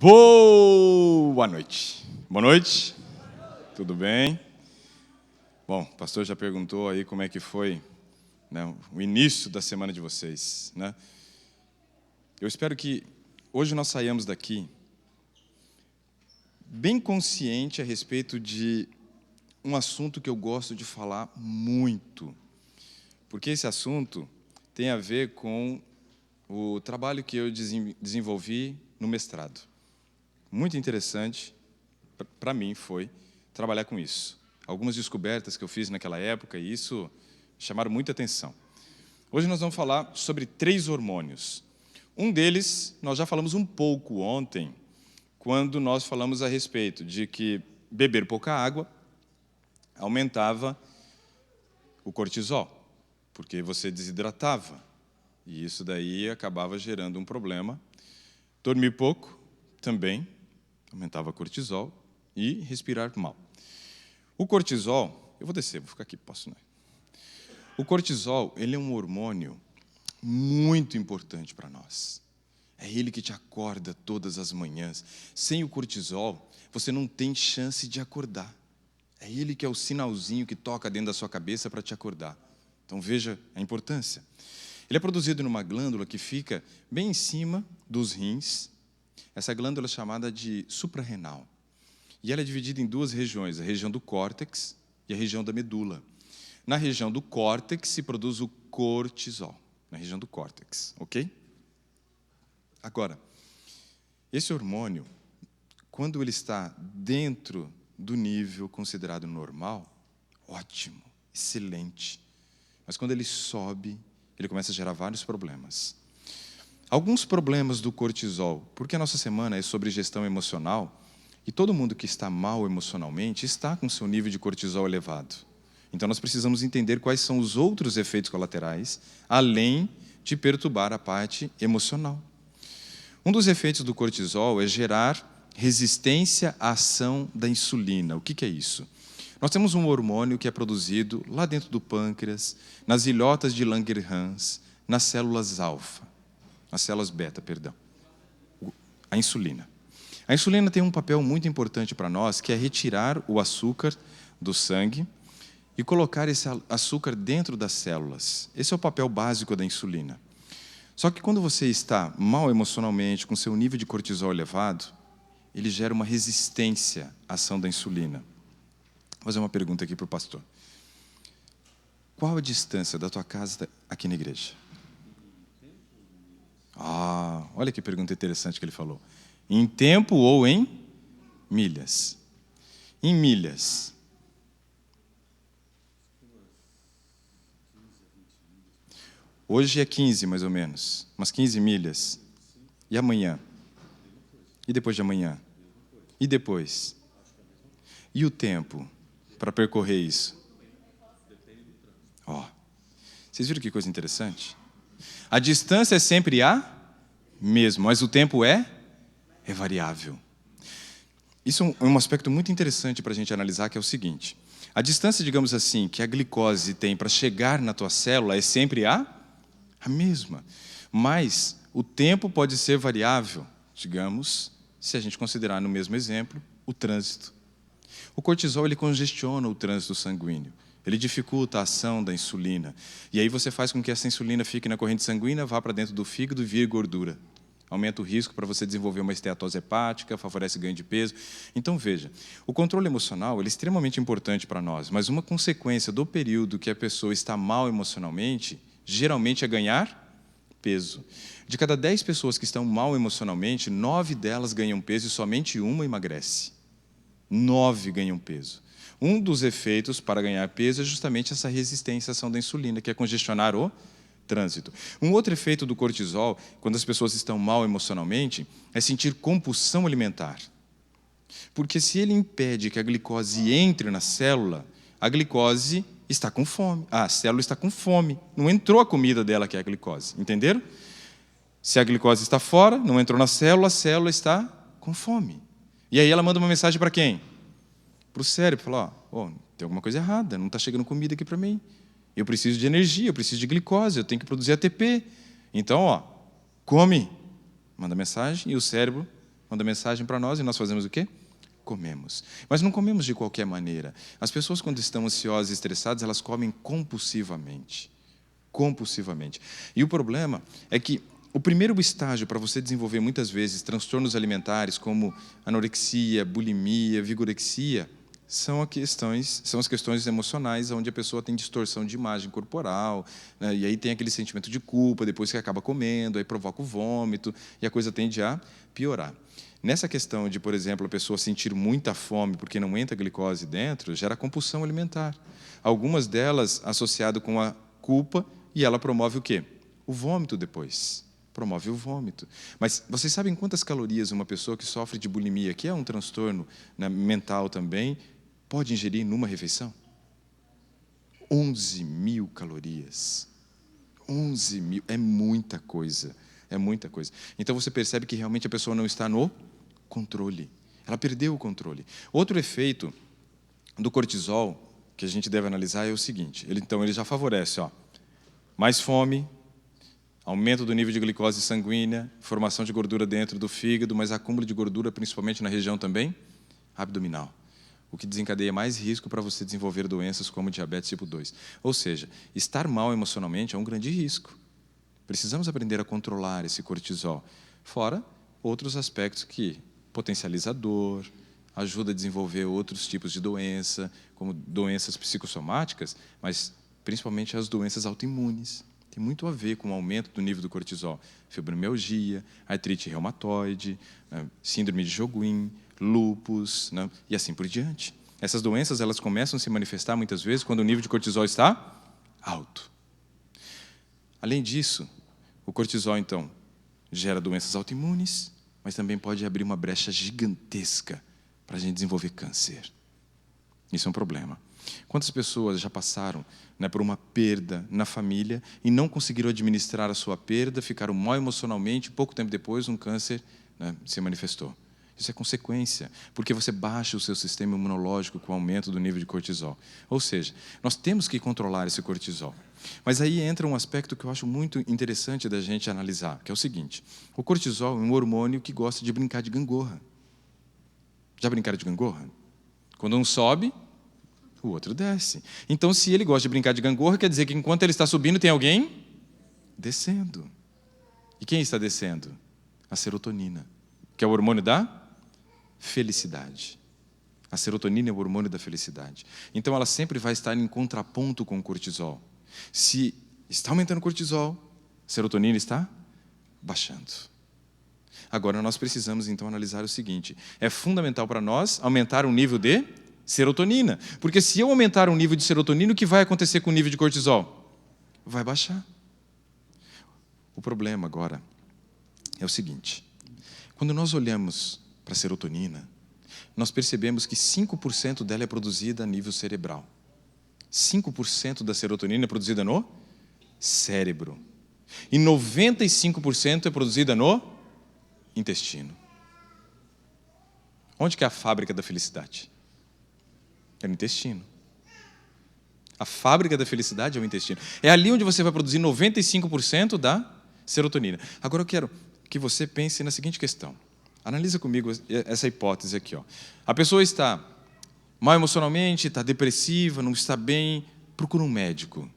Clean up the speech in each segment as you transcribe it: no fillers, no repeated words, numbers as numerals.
Boa noite. Boa noite. Tudo bem? Bom, o pastor já perguntou aí como é que foi, né, o início da semana de vocês, né? Eu espero que hoje nós saiamos daqui bem consciente a respeito de um assunto que eu gosto de falar muito, porque esse assunto tem a ver com o trabalho que eu desenvolvi no mestrado. Muito interessante, para mim, foi trabalhar com isso. Algumas descobertas que eu fiz naquela época, e isso chamaram muita atenção. Hoje nós vamos falar sobre 3 hormônios. Um deles, nós já falamos um pouco ontem, quando nós falamos a respeito de que beber pouca água aumentava o cortisol, porque você desidratava, e isso daí acabava gerando um problema. Dormir pouco também aumentava cortisol e respirar mal. O cortisol, eu vou descer, vou ficar aqui, posso não? O cortisol, ele é um hormônio muito importante para nós. É ele que te acorda todas as manhãs. Sem o cortisol, você não tem chance de acordar. É ele que é o sinalzinho que toca dentro da sua cabeça para te acordar. Então veja a importância. Ele é produzido numa glândula que fica bem em cima dos rins. Essa glândula é chamada de suprarrenal. E ela é dividida em 2 regiões, a região do córtex e a região da medula. Na região do córtex se produz o cortisol, na região do córtex, ok? Agora, esse hormônio, quando ele está dentro do nível considerado normal, ótimo, excelente. Mas quando ele sobe, ele começa a gerar vários problemas. Alguns problemas do cortisol, porque a nossa semana é sobre gestão emocional, e todo mundo que está mal emocionalmente está com seu nível de cortisol elevado. Então nós precisamos entender quais são os outros efeitos colaterais, além de perturbar a parte emocional. Um dos efeitos do cortisol é gerar resistência à ação da insulina. O que é isso? Nós temos um hormônio que é produzido lá dentro do pâncreas, nas ilhotas de Langerhans, nas células alfa. As células beta, perdão. A insulina. A insulina tem um papel muito importante para nós, que é retirar o açúcar do sangue e colocar esse açúcar dentro das células. Esse é o papel básico da insulina. Só que quando você está mal emocionalmente, com seu nível de cortisol elevado, ele gera uma resistência à ação da insulina. Vou fazer uma pergunta aqui para o pastor. Qual a distância da tua casa aqui na igreja? Olha que pergunta interessante que ele falou. Em tempo ou em milhas? Em milhas. Hoje é 15, mais ou menos. Umas 15 milhas. E amanhã? E depois de amanhã? E depois? E o tempo para percorrer isso? Vocês viram que coisa interessante? A distância é sempre a mesma, mas o tempo é variável. Isso é um aspecto muito interessante para a gente analisar, que é o seguinte. A distância, digamos assim, que a glicose tem para chegar na tua célula é sempre a mesma. Mas o tempo pode ser variável, digamos, se a gente considerar no mesmo exemplo, o trânsito. O cortisol ele congestiona o trânsito sanguíneo. Ele dificulta a ação da insulina. E aí você faz com que essa insulina fique na corrente sanguínea, vá para dentro do fígado e vire gordura. Aumenta o risco para você desenvolver uma esteatose hepática, favorece ganho de peso. Então, veja, o controle emocional ele é extremamente importante para nós, mas uma consequência do período que a pessoa está mal emocionalmente, geralmente é ganhar peso. De cada 10 pessoas que estão mal emocionalmente, 9 delas ganham peso e somente uma emagrece. 9 ganham peso. Um dos efeitos para ganhar peso é justamente essa resistência à ação da insulina, que é congestionar o trânsito. Um outro efeito do cortisol, quando as pessoas estão mal emocionalmente, é sentir compulsão alimentar. Porque se ele impede que a glicose entre na célula, a glicose está com fome. A célula está com fome. Não entrou a comida dela, que é a glicose. Entenderam? Se a glicose está fora, não entrou na célula, a célula está com fome. E aí ela manda uma mensagem para quem? Para o cérebro, fala, tem alguma coisa errada, não está chegando comida aqui para mim. Eu preciso de energia, eu preciso de glicose, eu tenho que produzir ATP. Então, come. Manda mensagem e o cérebro manda mensagem para nós e nós fazemos o quê? Comemos. Mas não comemos de qualquer maneira. As pessoas, quando estão ansiosas e estressadas, elas comem compulsivamente. Compulsivamente. E o problema é que o primeiro estágio para você desenvolver, muitas vezes, transtornos alimentares como anorexia, bulimia, vigorexia, são as questões emocionais, onde a pessoa tem distorção de imagem corporal, né? E aí tem aquele sentimento de culpa, depois que acaba comendo, aí provoca o vômito, e a coisa tende a piorar. Nessa questão de, por exemplo, a pessoa sentir muita fome porque não entra glicose dentro, gera compulsão alimentar. Algumas delas associadas com a culpa, e ela promove o quê? O vômito depois. Promove o vômito. Mas vocês sabem quantas calorias uma pessoa que sofre de bulimia, que é um transtorno, né, mental também, pode ingerir numa refeição? 11.000 calorias. 11.000. É muita coisa. É muita coisa. Então você percebe que realmente a pessoa não está no controle. Ela perdeu o controle. Outro efeito do cortisol que a gente deve analisar é o seguinte. Ele já favorece, mais fome, aumento do nível de glicose sanguínea, formação de gordura dentro do fígado, mas acúmulo de gordura principalmente na região também abdominal, o que desencadeia mais risco para você desenvolver doenças como diabetes tipo 2. Ou seja, estar mal emocionalmente é um grande risco. Precisamos aprender a controlar esse cortisol, fora outros aspectos que potencializa a dor, ajuda a desenvolver outros tipos de doença, como doenças psicossomáticas, mas principalmente as doenças autoimunes. Tem muito a ver com o aumento do nível do cortisol. Fibromialgia, artrite reumatoide, síndrome de Sjögren, lúpus, né, e assim por diante. Essas doenças elas começam a se manifestar muitas vezes quando o nível de cortisol está alto. Além disso, o cortisol, então, gera doenças autoimunes, mas também pode abrir uma brecha gigantesca para a gente desenvolver câncer. Isso é um problema. Quantas pessoas já passaram, né, por uma perda na família e não conseguiram administrar a sua perda, ficaram mal emocionalmente, pouco tempo depois um câncer, né, se manifestou. Isso é consequência, porque você baixa o seu sistema imunológico com o aumento do nível de cortisol. Ou seja, nós temos que controlar esse cortisol. Mas aí entra um aspecto que eu acho muito interessante da gente analisar, que é o seguinte: o cortisol é um hormônio que gosta de brincar de gangorra. Já brincaram de gangorra? Quando um sobe, o outro desce. Então, se ele gosta de brincar de gangorra, quer dizer que enquanto ele está subindo, tem alguém descendo. E quem está descendo? A serotonina, que é o hormônio da felicidade. A serotonina é o hormônio da felicidade. Então, ela sempre vai estar em contraponto com o cortisol. Se está aumentando o cortisol, a serotonina está baixando. Agora, nós precisamos, então, analisar o seguinte. É fundamental para nós aumentar o nível de serotonina. Porque se eu aumentar o nível de serotonina, o que vai acontecer com o nível de cortisol? Vai baixar. O problema agora é o seguinte. Quando nós olhamos para a serotonina, nós percebemos que 5% dela é produzida a nível cerebral. 5% da serotonina é produzida no cérebro. E 95% é produzida no intestino. Onde que é a fábrica da felicidade? É no intestino. A fábrica da felicidade é o intestino. É ali onde você vai produzir 95% da serotonina. Agora eu quero que você pense na seguinte questão. Analisa comigo essa hipótese aqui. A pessoa está mal emocionalmente, está depressiva, não está bem, procura um médico.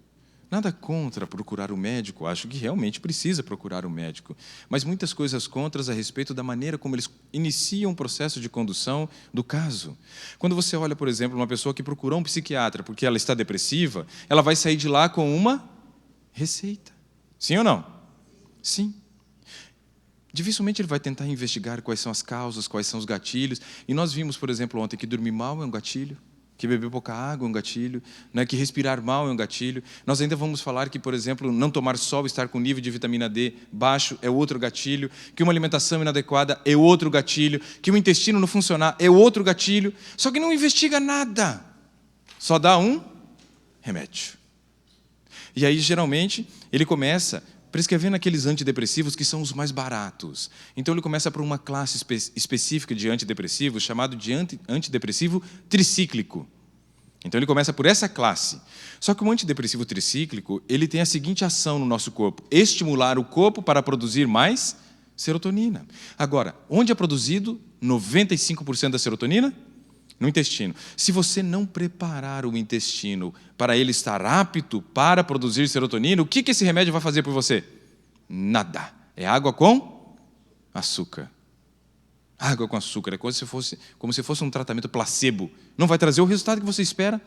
Nada contra procurar um médico, acho que realmente precisa procurar um médico, mas muitas coisas contras a respeito da maneira como eles iniciam o processo de condução do caso. Quando você olha, por exemplo, uma pessoa que procurou um psiquiatra porque ela está depressiva, ela vai sair de lá com uma receita. Sim ou não? Sim. Dificilmente ele vai tentar investigar quais são as causas, quais são os gatilhos. E nós vimos, por exemplo, ontem que dormir mal é um gatilho, que beber pouca água é um gatilho, né? Que respirar mal é um gatilho. Nós ainda vamos falar que, por exemplo, não tomar sol, estar com nível de vitamina D baixo é outro gatilho, que uma alimentação inadequada é outro gatilho, que o intestino não funcionar é outro gatilho. Só que não investiga nada, só dá um remédio. E aí, geralmente, ele começa prescrevendo aqueles antidepressivos que são os mais baratos. Então, ele começa por uma classe específica de antidepressivos, chamado de antidepressivo tricíclico. Então, ele começa por essa classe. Só que o antidepressivo tricíclico, ele tem a seguinte ação no nosso corpo: estimular o corpo para produzir mais Serotonina. Agora, onde é produzido 95% da serotonina? No intestino. Se você não preparar o intestino para ele estar apto para produzir serotonina, o que esse remédio vai fazer por você? Nada. É água com açúcar. Água com açúcar. É como se fosse um tratamento placebo. Não vai trazer o resultado que você espera.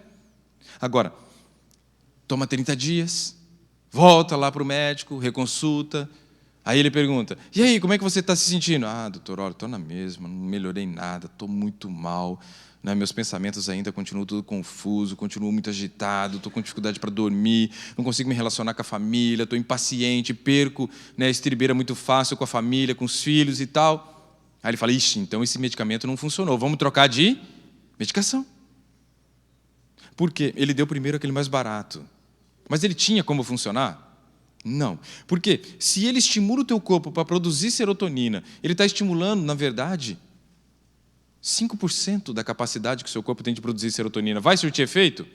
Agora, toma 30 dias, volta lá para o médico, reconsulta. Aí ele pergunta, e aí, como é que você está se sentindo? Doutor, olha, estou na mesma, não melhorei nada, estou muito mal. Meus pensamentos ainda continuam tudo confuso, continuo muito agitado, estou com dificuldade para dormir, não consigo me relacionar com a família, estou impaciente, perco a estribeira muito fácil com a família, com os filhos e tal. Aí ele fala, ixi, então esse medicamento não funcionou, vamos trocar de medicação. Por quê? Ele deu primeiro aquele mais barato. Mas ele tinha como funcionar? Não. Porque se ele estimula o teu corpo para produzir serotonina, ele está estimulando, na verdade, 5% da capacidade que o seu corpo tem de produzir serotonina. Vai surtir efeito?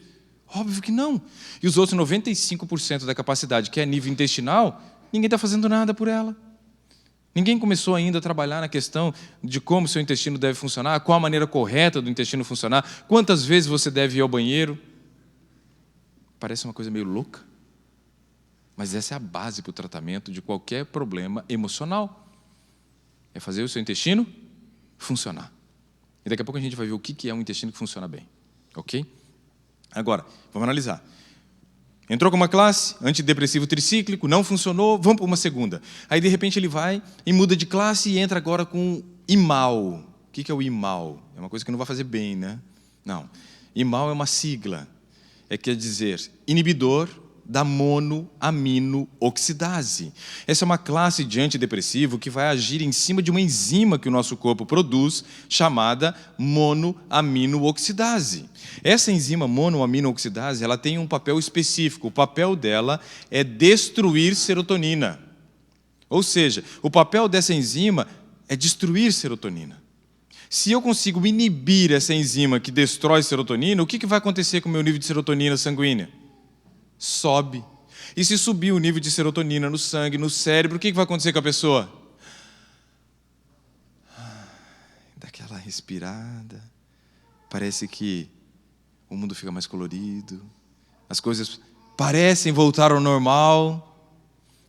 Óbvio que não. E os outros 95% da capacidade, que é a nível intestinal, ninguém está fazendo nada por ela. Ninguém começou ainda a trabalhar na questão de como o seu intestino deve funcionar, qual a maneira correta do intestino funcionar, quantas vezes você deve ir ao banheiro. Parece uma coisa meio louca, mas essa é a base para o tratamento de qualquer problema emocional. É fazer o seu intestino funcionar. E daqui a pouco a gente vai ver o que é um intestino que funciona bem. Ok? Agora, vamos analisar. Entrou com uma classe, antidepressivo tricíclico, não funcionou, vamos para uma segunda. Aí, de repente, ele vai e muda de classe e entra agora com IMAL. O que é o IMAL? É uma coisa que não vai fazer bem, né? Não. IMAL é uma sigla. Quer dizer, inibidor da monoaminooxidase. Essa é uma classe de antidepressivo que vai agir em cima de uma enzima que o nosso corpo produz, chamada monoaminooxidase. Essa enzima monoaminooxidase, ela tem um papel específico. O papel dela é destruir serotonina. Ou seja, o papel dessa enzima é destruir serotonina. Se eu consigo inibir essa enzima que destrói serotonina, o que vai acontecer com o meu nível de serotonina sanguínea? Sobe. E se subir o nível de serotonina no sangue, no cérebro, o que vai acontecer com a pessoa? Dá aquela respirada. Parece que o mundo fica mais colorido. As coisas parecem voltar ao normal.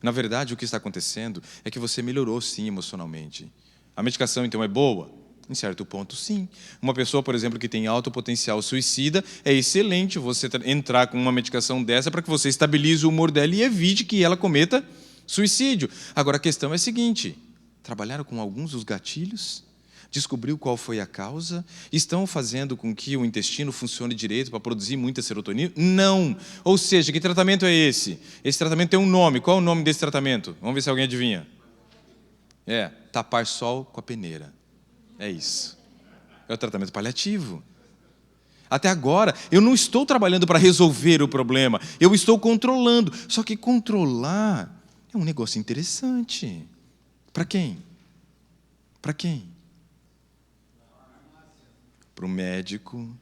Na verdade, o que está acontecendo é que você melhorou, sim, emocionalmente. A medicação, então, é boa? Em certo ponto, sim. Uma pessoa, por exemplo, que tem alto potencial suicida, é excelente você entrar com uma medicação dessa para que você estabilize o humor dela e evite que ela cometa suicídio. Agora, a questão é a seguinte, trabalharam com alguns dos gatilhos? Descobriu qual foi a causa? Estão fazendo com que o intestino funcione direito para produzir muita serotonina? Não. Ou seja, que tratamento é esse? Esse tratamento tem um nome. Qual é o nome desse tratamento? Vamos ver se alguém adivinha. Tapar sol com a peneira. É isso. É o tratamento paliativo. Até agora, eu não estou trabalhando para resolver o problema. Eu estou controlando. Só que controlar é um negócio interessante. Para quem? Para quem? Para o médico,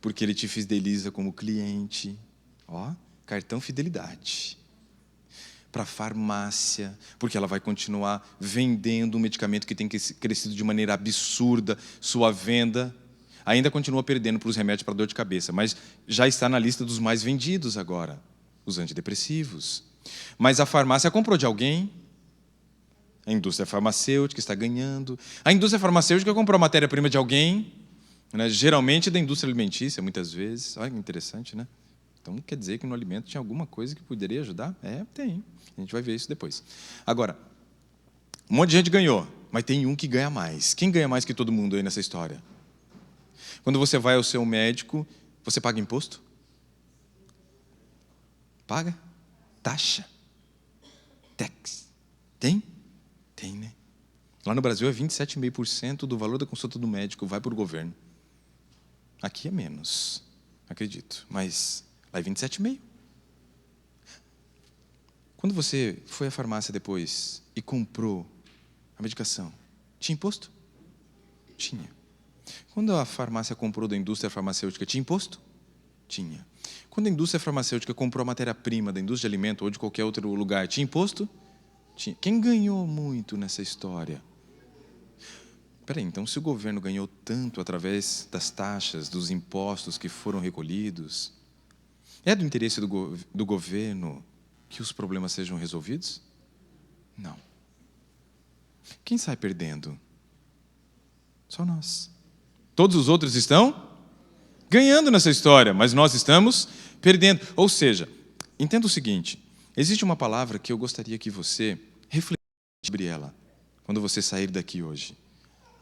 porque ele te fideliza como cliente. Cartão fidelidade. Para a farmácia, porque ela vai continuar vendendo um medicamento que tem crescido de maneira absurda, sua venda ainda continua perdendo para os remédios para dor de cabeça, mas já está na lista dos mais vendidos agora, os antidepressivos. Mas a farmácia comprou de alguém, a indústria farmacêutica está ganhando, a indústria farmacêutica comprou a matéria-prima de alguém, né? Geralmente da indústria alimentícia, muitas vezes. Olha que interessante, né? Então, quer dizer que no alimento tinha alguma coisa que poderia ajudar? Tem. A gente vai ver isso depois. Agora, um monte de gente ganhou, mas tem um que ganha mais. Quem ganha mais que todo mundo aí nessa história? Quando você vai ao seu médico, você paga imposto? Paga? Taxa? Tax? Tem? Tem, né? Lá no Brasil é 27,5% do valor da consulta do médico vai para o governo. Aqui é menos, acredito, mas lá é 27,5%. Quando você foi à farmácia depois e comprou a medicação, tinha imposto? Tinha. Quando a farmácia comprou da indústria farmacêutica, tinha imposto? Tinha. Quando a indústria farmacêutica comprou a matéria-prima da indústria de alimento ou de qualquer outro lugar, tinha imposto? Quem ganhou muito nessa história? Peraí, então se o governo ganhou tanto através das taxas, dos impostos que foram recolhidos, é do interesse do governo que os problemas sejam resolvidos? Não. Quem sai perdendo? Só nós. Todos os outros estão ganhando nessa história, mas nós estamos perdendo. Ou seja, entenda o seguinte, existe uma palavra que eu gostaria que você refletisse sobre ela, quando você sair daqui hoje.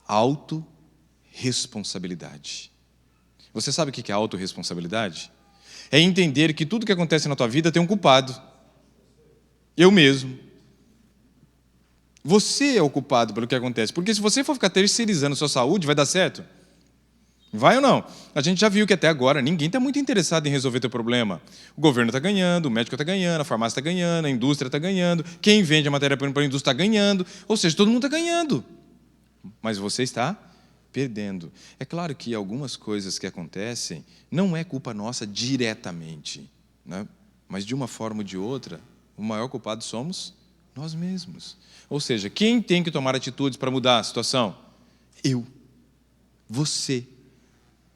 Autorresponsabilidade. Você sabe o que é autorresponsabilidade? É entender que tudo que acontece na tua vida tem um culpado. Eu mesmo. Você é o culpado pelo que acontece. Porque se você for ficar terceirizando sua saúde, vai dar certo? Vai ou não? A gente já viu que até agora ninguém está muito interessado em resolver teu problema. O governo está ganhando, o médico está ganhando, a farmácia está ganhando, a indústria está ganhando, quem vende a matéria-prima para a indústria está ganhando. Ou seja, todo mundo está ganhando. Mas você está perdendo. É claro que algumas coisas que acontecem não é culpa nossa diretamente, né? Mas de uma forma ou de outra, o maior culpado somos nós mesmos. Ou seja, quem tem que tomar atitudes para mudar a situação? Eu. Você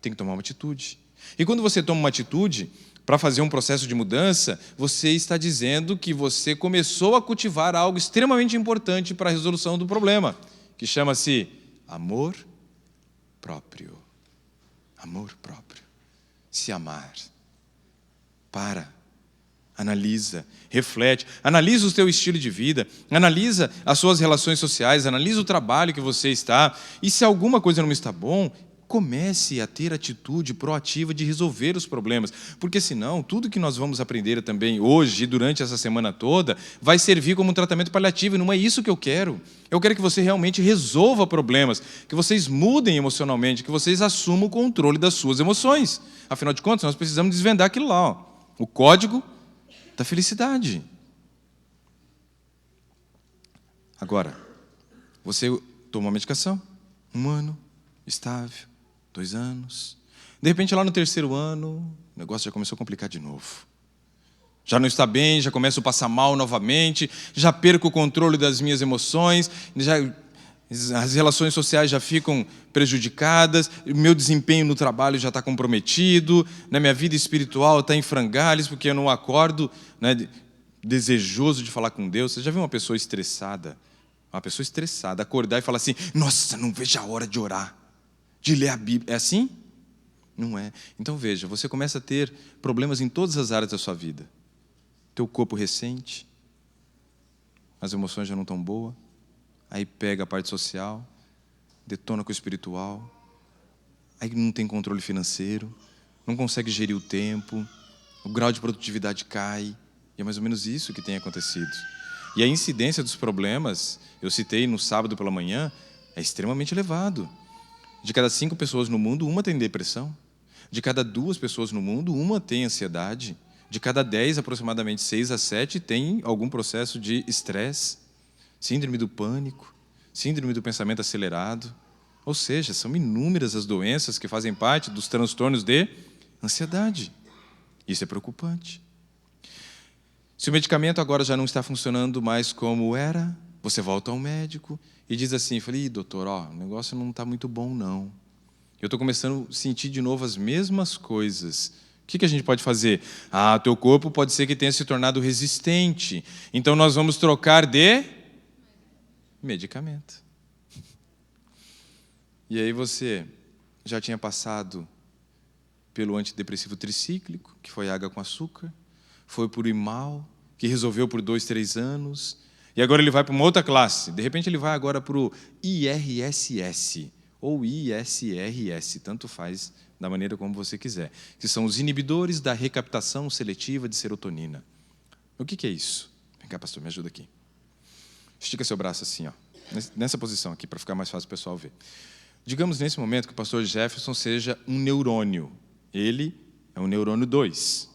tem que tomar uma atitude. E quando você toma uma atitude para fazer um processo de mudança, você está dizendo que você começou a cultivar algo extremamente importante para a resolução do problema, que chama-se amor próprio. Amor próprio. Se amar. Analisa, reflete, analisa o teu estilo de vida, analisa as suas relações sociais, analisa o trabalho que você está, e se alguma coisa não está bom, comece a ter atitude proativa de resolver os problemas, porque senão tudo que nós vamos aprender também hoje e durante essa semana toda vai servir como um tratamento paliativo, e não é isso que eu quero. Eu quero que você realmente resolva problemas, que vocês mudem emocionalmente, que vocês assumam o controle das suas emoções. Afinal de contas, nós precisamos desvendar aquilo lá, ó, o código da felicidade. Agora, você toma uma medicação, 1 ano, estável, 2 anos. De repente, lá no 3º ano, o negócio já começou a complicar de novo. Já não está bem, já começo a passar mal novamente, já perco o controle das minhas emoções, as relações sociais já ficam prejudicadas, o meu desempenho no trabalho já está comprometido, né, minha vida espiritual está em frangalhos, porque eu não acordo, né, desejoso de falar com Deus. Você já viu uma pessoa estressada? Uma pessoa estressada acordar e falar assim, nossa, não vejo a hora de orar, de ler a Bíblia. É assim? Não é. Então veja, você começa a ter problemas em todas as áreas da sua vida. Teu corpo ressente, as emoções já não estão boas, aí pega a parte social, detona com o espiritual, aí não tem controle financeiro, não consegue gerir o tempo, o grau de produtividade cai, e é mais ou menos isso que tem acontecido. E a incidência dos problemas, eu citei no sábado pela manhã, é extremamente elevado. De cada 5 pessoas no mundo, 1 tem depressão. De cada 2 pessoas no mundo, 1 tem ansiedade. De cada 10, aproximadamente 6 a 7 tem algum processo de estresse, síndrome do pânico, síndrome do pensamento acelerado. Ou seja, são inúmeras as doenças que fazem parte dos transtornos de ansiedade. Isso é preocupante. Se o medicamento agora já não está funcionando mais como era, você volta ao médico e diz assim, falei, doutor, o negócio não está muito bom, não. Eu estou começando a sentir de novo as mesmas coisas. O que a gente pode fazer? Teu corpo pode ser que tenha se tornado resistente. Então, nós vamos trocar de medicamento. E aí você já tinha passado pelo antidepressivo tricíclico, que foi água com açúcar, foi por Imal, que resolveu por 2, 3 anos, e agora ele vai para uma outra classe. De repente ele vai agora para o IRSS, ou ISRS, tanto faz, da maneira como você quiser, que são os inibidores da recaptação seletiva de serotonina. O que é isso? Vem cá, pastor, me ajuda aqui. Estica seu braço assim, ó, nessa posição aqui, para ficar mais fácil o pessoal ver. Digamos nesse momento que o pastor Jefferson seja um neurônio. Ele é um neurônio 2.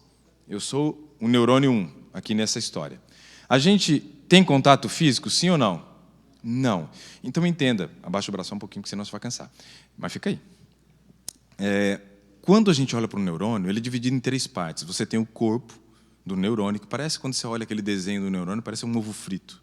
Eu sou um neurônio 1, aqui nessa história. A gente tem contato físico, sim ou não? Não. Então entenda, abaixa o braço um pouquinho, porque senão você vai cansar. Mas fica aí. Quando a gente olha para o neurônio, ele é dividido em 3 partes. Você tem o corpo do neurônio, que parece, quando você olha aquele desenho do neurônio, parece um ovo frito.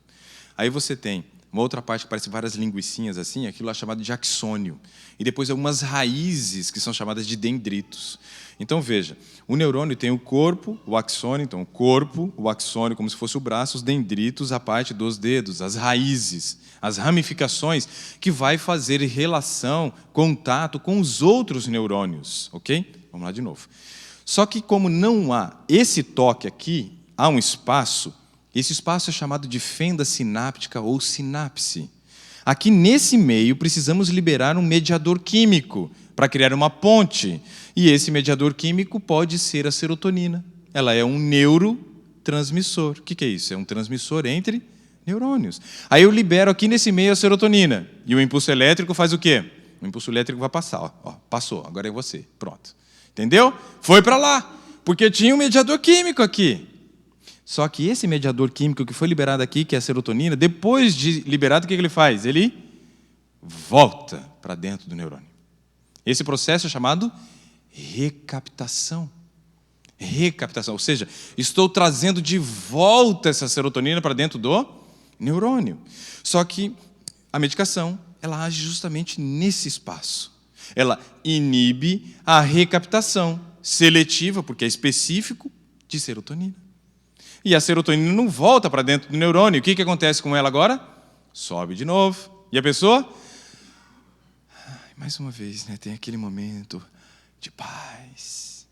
Aí você tem uma outra parte que parece várias linguicinhas assim, aquilo é chamado de axônio. E depois algumas raízes que são chamadas de dendritos. Então, veja, o neurônio tem o corpo, o axônio, então o corpo, o axônio como se fosse o braço, os dendritos, a parte dos dedos, as raízes, as ramificações, que vai fazer relação, contato com os outros neurônios, ok? Vamos lá de novo. Só que como não há esse toque aqui, há um espaço, esse espaço é chamado de fenda sináptica ou sinapse. Aqui nesse meio precisamos liberar um mediador químico para criar uma ponte. E esse mediador químico pode ser a serotonina. Ela é um neurotransmissor. O que é isso? É um transmissor entre neurônios. Aí eu libero aqui nesse meio a serotonina. E o impulso elétrico faz o quê? O impulso elétrico vai passar. Ó, passou, agora é você. Pronto. Entendeu? Foi para lá. Porque tinha um mediador químico aqui. Só que esse mediador químico que foi liberado aqui, que é a serotonina, depois de liberado, o que ele faz? Ele volta para dentro do neurônio. Esse processo é chamado recaptação. Recaptação, ou seja, estou trazendo de volta essa serotonina para dentro do neurônio. Só que a medicação, ela age justamente nesse espaço. Ela inibe a recaptação seletiva, porque é específico, de serotonina. E a serotonina não volta para dentro do neurônio. O que acontece com ela agora? Sobe de novo. E a pessoa? Mais uma vez, né, tem aquele momento de paz.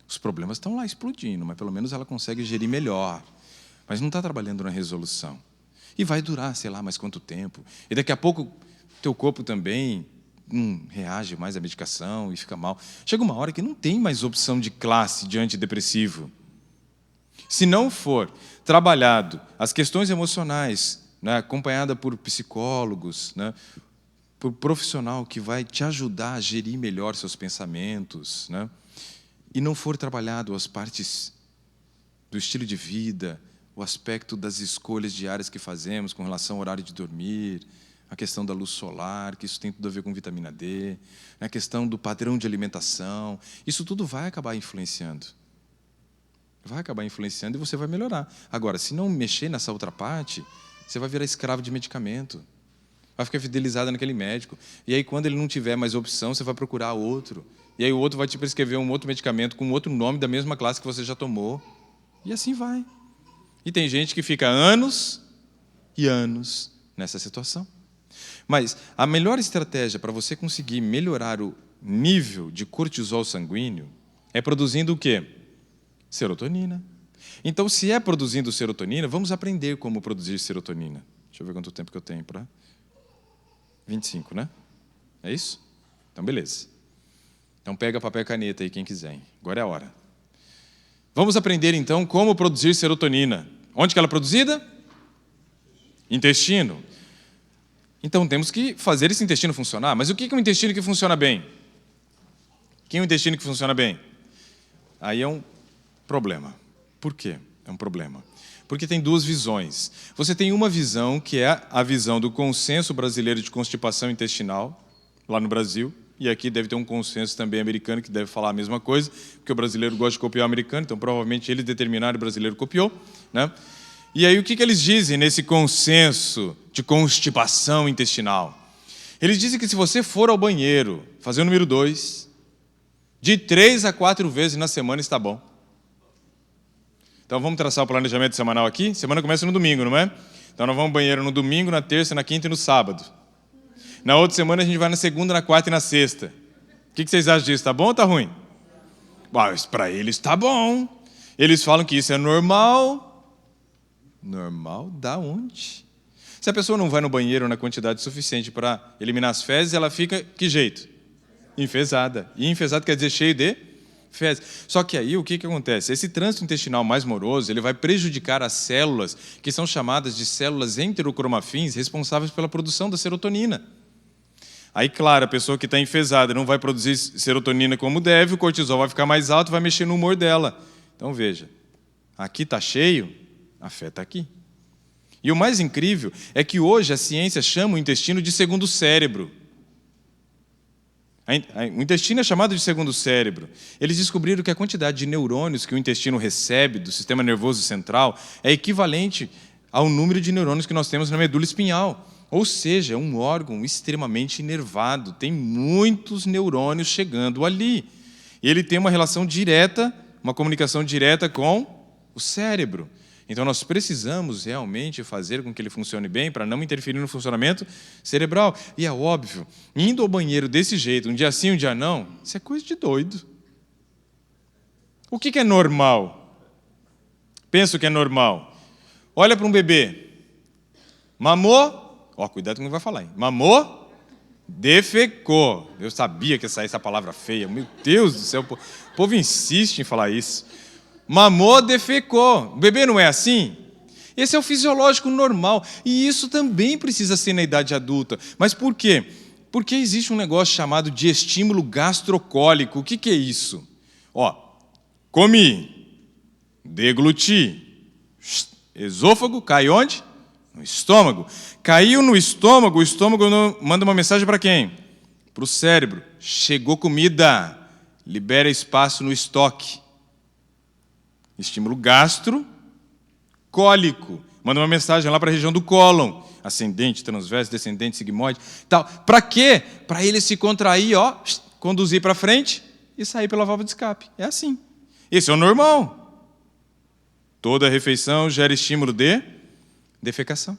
Os problemas estão lá explodindo, mas pelo menos ela consegue gerir melhor. Mas não está trabalhando na resolução. E vai durar, sei lá, mais quanto tempo. E daqui a pouco, o teu corpo também reage mais à medicação e fica mal. Chega uma hora que não tem mais opção de classe de antidepressivo. Se não for trabalhado as questões emocionais, né, acompanhada por psicólogos, né, por profissional que vai te ajudar a gerir melhor seus pensamentos, né, e não for trabalhado as partes do estilo de vida, o aspecto das escolhas diárias que fazemos com relação ao horário de dormir, a questão da luz solar, que isso tem tudo a ver com vitamina D, a questão do padrão de alimentação, isso tudo vai acabar influenciando. Vai acabar influenciando e você vai melhorar. Agora, se não mexer nessa outra parte, você vai virar escravo de medicamento. Vai ficar fidelizado naquele médico. E aí, quando ele não tiver mais opção, você vai procurar outro. E aí o outro vai te prescrever um outro medicamento com outro nome da mesma classe que você já tomou. E assim vai. E tem gente que fica anos e anos nessa situação. Mas a melhor estratégia para você conseguir melhorar o nível de cortisol sanguíneo é produzindo o quê? Serotonina. Então, se é produzindo serotonina, vamos aprender como produzir serotonina. Deixa eu ver quanto tempo que eu tenho para... 25, né? É isso? Então, beleza. Então, pega papel e caneta aí, quem quiser. Hein? Agora é a hora. Vamos aprender, então, como produzir serotonina. Onde que ela é produzida? Intestino. Então, temos que fazer esse intestino funcionar. Mas o que é um intestino que funciona bem? O que é um intestino que funciona bem? Aí é um problema. Por quê? É um problema. Porque tem duas visões. Você tem uma visão, que é a visão do consenso brasileiro de constipação intestinal, lá no Brasil, e aqui deve ter um consenso também americano que deve falar a mesma coisa, porque o brasileiro gosta de copiar o americano, então provavelmente eles determinaram e o brasileiro copiou, né? E aí o que eles dizem nesse consenso de constipação intestinal? Eles dizem que se você for ao banheiro, fazer o número 2, de 3 a 4 vezes na semana está bom. Então vamos traçar o planejamento semanal aqui? Semana começa no domingo, não é? Então nós vamos ao banheiro no domingo, na terça, na quinta e no sábado. Na outra semana a gente vai na segunda, na quarta e na sexta. O que vocês acham disso? Está bom ou está ruim? Mas para eles está bom. Eles falam que isso é normal. Normal da onde? Se a pessoa não vai no banheiro na quantidade suficiente para eliminar as fezes, ela fica, que jeito? Enfesada. E enfesado quer dizer cheio de fezes. Só que aí o que acontece? Esse trânsito intestinal mais moroso, ele vai prejudicar as células, que são chamadas de células enterocromafins, responsáveis pela produção da serotonina. Aí, claro, a pessoa que está enfesada não vai produzir serotonina como deve, o cortisol vai ficar mais alto, vai mexer no humor dela. Então, veja, aqui está cheio, a fé está aqui. E o mais incrível é que hoje a ciência chama o intestino de segundo cérebro. O intestino é chamado de segundo cérebro. Eles descobriram que a quantidade de neurônios que o intestino recebe do sistema nervoso central é equivalente ao número de neurônios que nós temos na medula espinhal. Ou seja, é um órgão extremamente inervado, tem muitos neurônios chegando ali. E ele tem uma relação direta, uma comunicação direta com o cérebro. Então, nós precisamos realmente fazer com que ele funcione bem para não interferir no funcionamento cerebral. E é óbvio, indo ao banheiro desse jeito, um dia sim, um dia não, isso é coisa de doido. O que é normal? Pensa o que é normal. Olha para um bebê. Mamou, cuidado com o que vai falar, hein? Mamou, defecou. Eu sabia que ia sair essa palavra feia. Meu Deus do céu, o povo insiste em falar isso. Mamou, defecou. O bebê não é assim? Esse é o fisiológico normal. E isso também precisa ser na idade adulta. Mas por quê? Porque existe um negócio chamado de estímulo gastrocólico. O que é isso? Comi, degluti, esôfago, cai onde? No estômago. Caiu no estômago, o estômago manda uma mensagem para quem? Para o cérebro. Chegou comida, libera espaço no estoque. Estímulo gastrocólico. Manda uma mensagem lá para a região do cólon. Ascendente, transverso, descendente, sigmoide. Tal. Para quê? Para ele se contrair, conduzir para frente e sair pela válvula de escape. É assim. Esse é o normal. Toda refeição gera estímulo de defecação.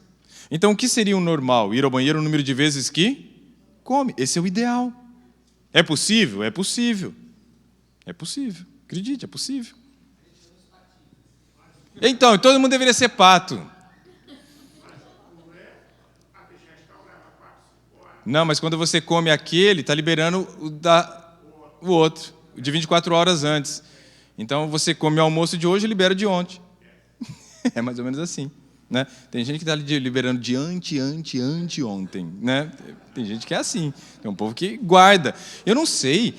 Então, o que seria o normal? Ir ao banheiro o número de vezes que come. Esse é o ideal. É possível? É possível. É possível. Acredite, é possível. Então, todo mundo deveria ser pato. Não, mas quando você come aquele, está liberando o outro, o de 24 horas antes. Então, você come o almoço de hoje e libera de ontem. É mais ou menos assim. Né? Tem gente que está liberando de anteontem. Né? Tem gente que é assim. Tem um povo que guarda. Eu não sei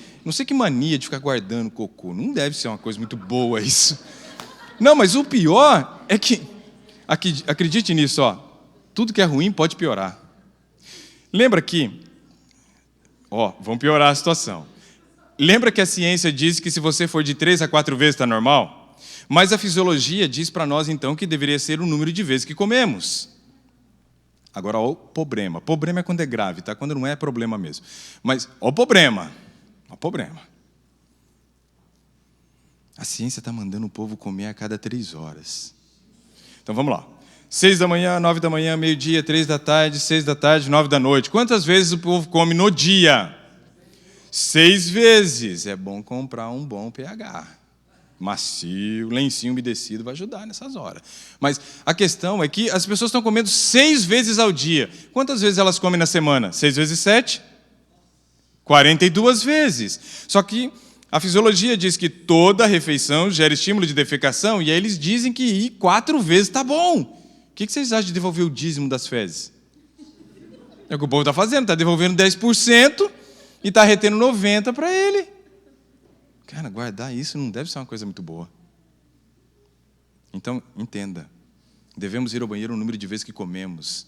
que mania de ficar guardando cocô. Não deve ser uma coisa muito boa isso. Não, mas o pior é que, acredite nisso, tudo que é ruim pode piorar. Lembra que, vamos piorar a situação. Lembra que a ciência diz que se você for de 3 a 4 vezes está normal? Mas a fisiologia diz para nós, então, que deveria ser o número de vezes que comemos. Agora, o problema. Problema é quando é grave, tá? Quando não é problema mesmo. Mas, o problema. A ciência está mandando o povo comer a cada 3 horas. Então, vamos lá. 6 da manhã, 9 da manhã, meio-dia, 3 da tarde, 6 da tarde, 9 da noite. Quantas vezes o povo come no dia? 6 vezes. É bom comprar um bom pH. Macio, lencinho umedecido vai ajudar nessas horas. Mas a questão é que as pessoas estão comendo 6 vezes ao dia. Quantas vezes elas comem na semana? 6 vezes 7? 42 vezes. Só que a fisiologia diz que toda refeição gera estímulo de defecação, e aí eles dizem que ir 4 vezes está bom. O que vocês acham de devolver o dízimo das fezes? É o que o povo está fazendo, está devolvendo 10% e está retendo 90% para ele. Cara, guardar isso não deve ser uma coisa muito boa. Então, entenda. Devemos ir ao banheiro o número de vezes que comemos.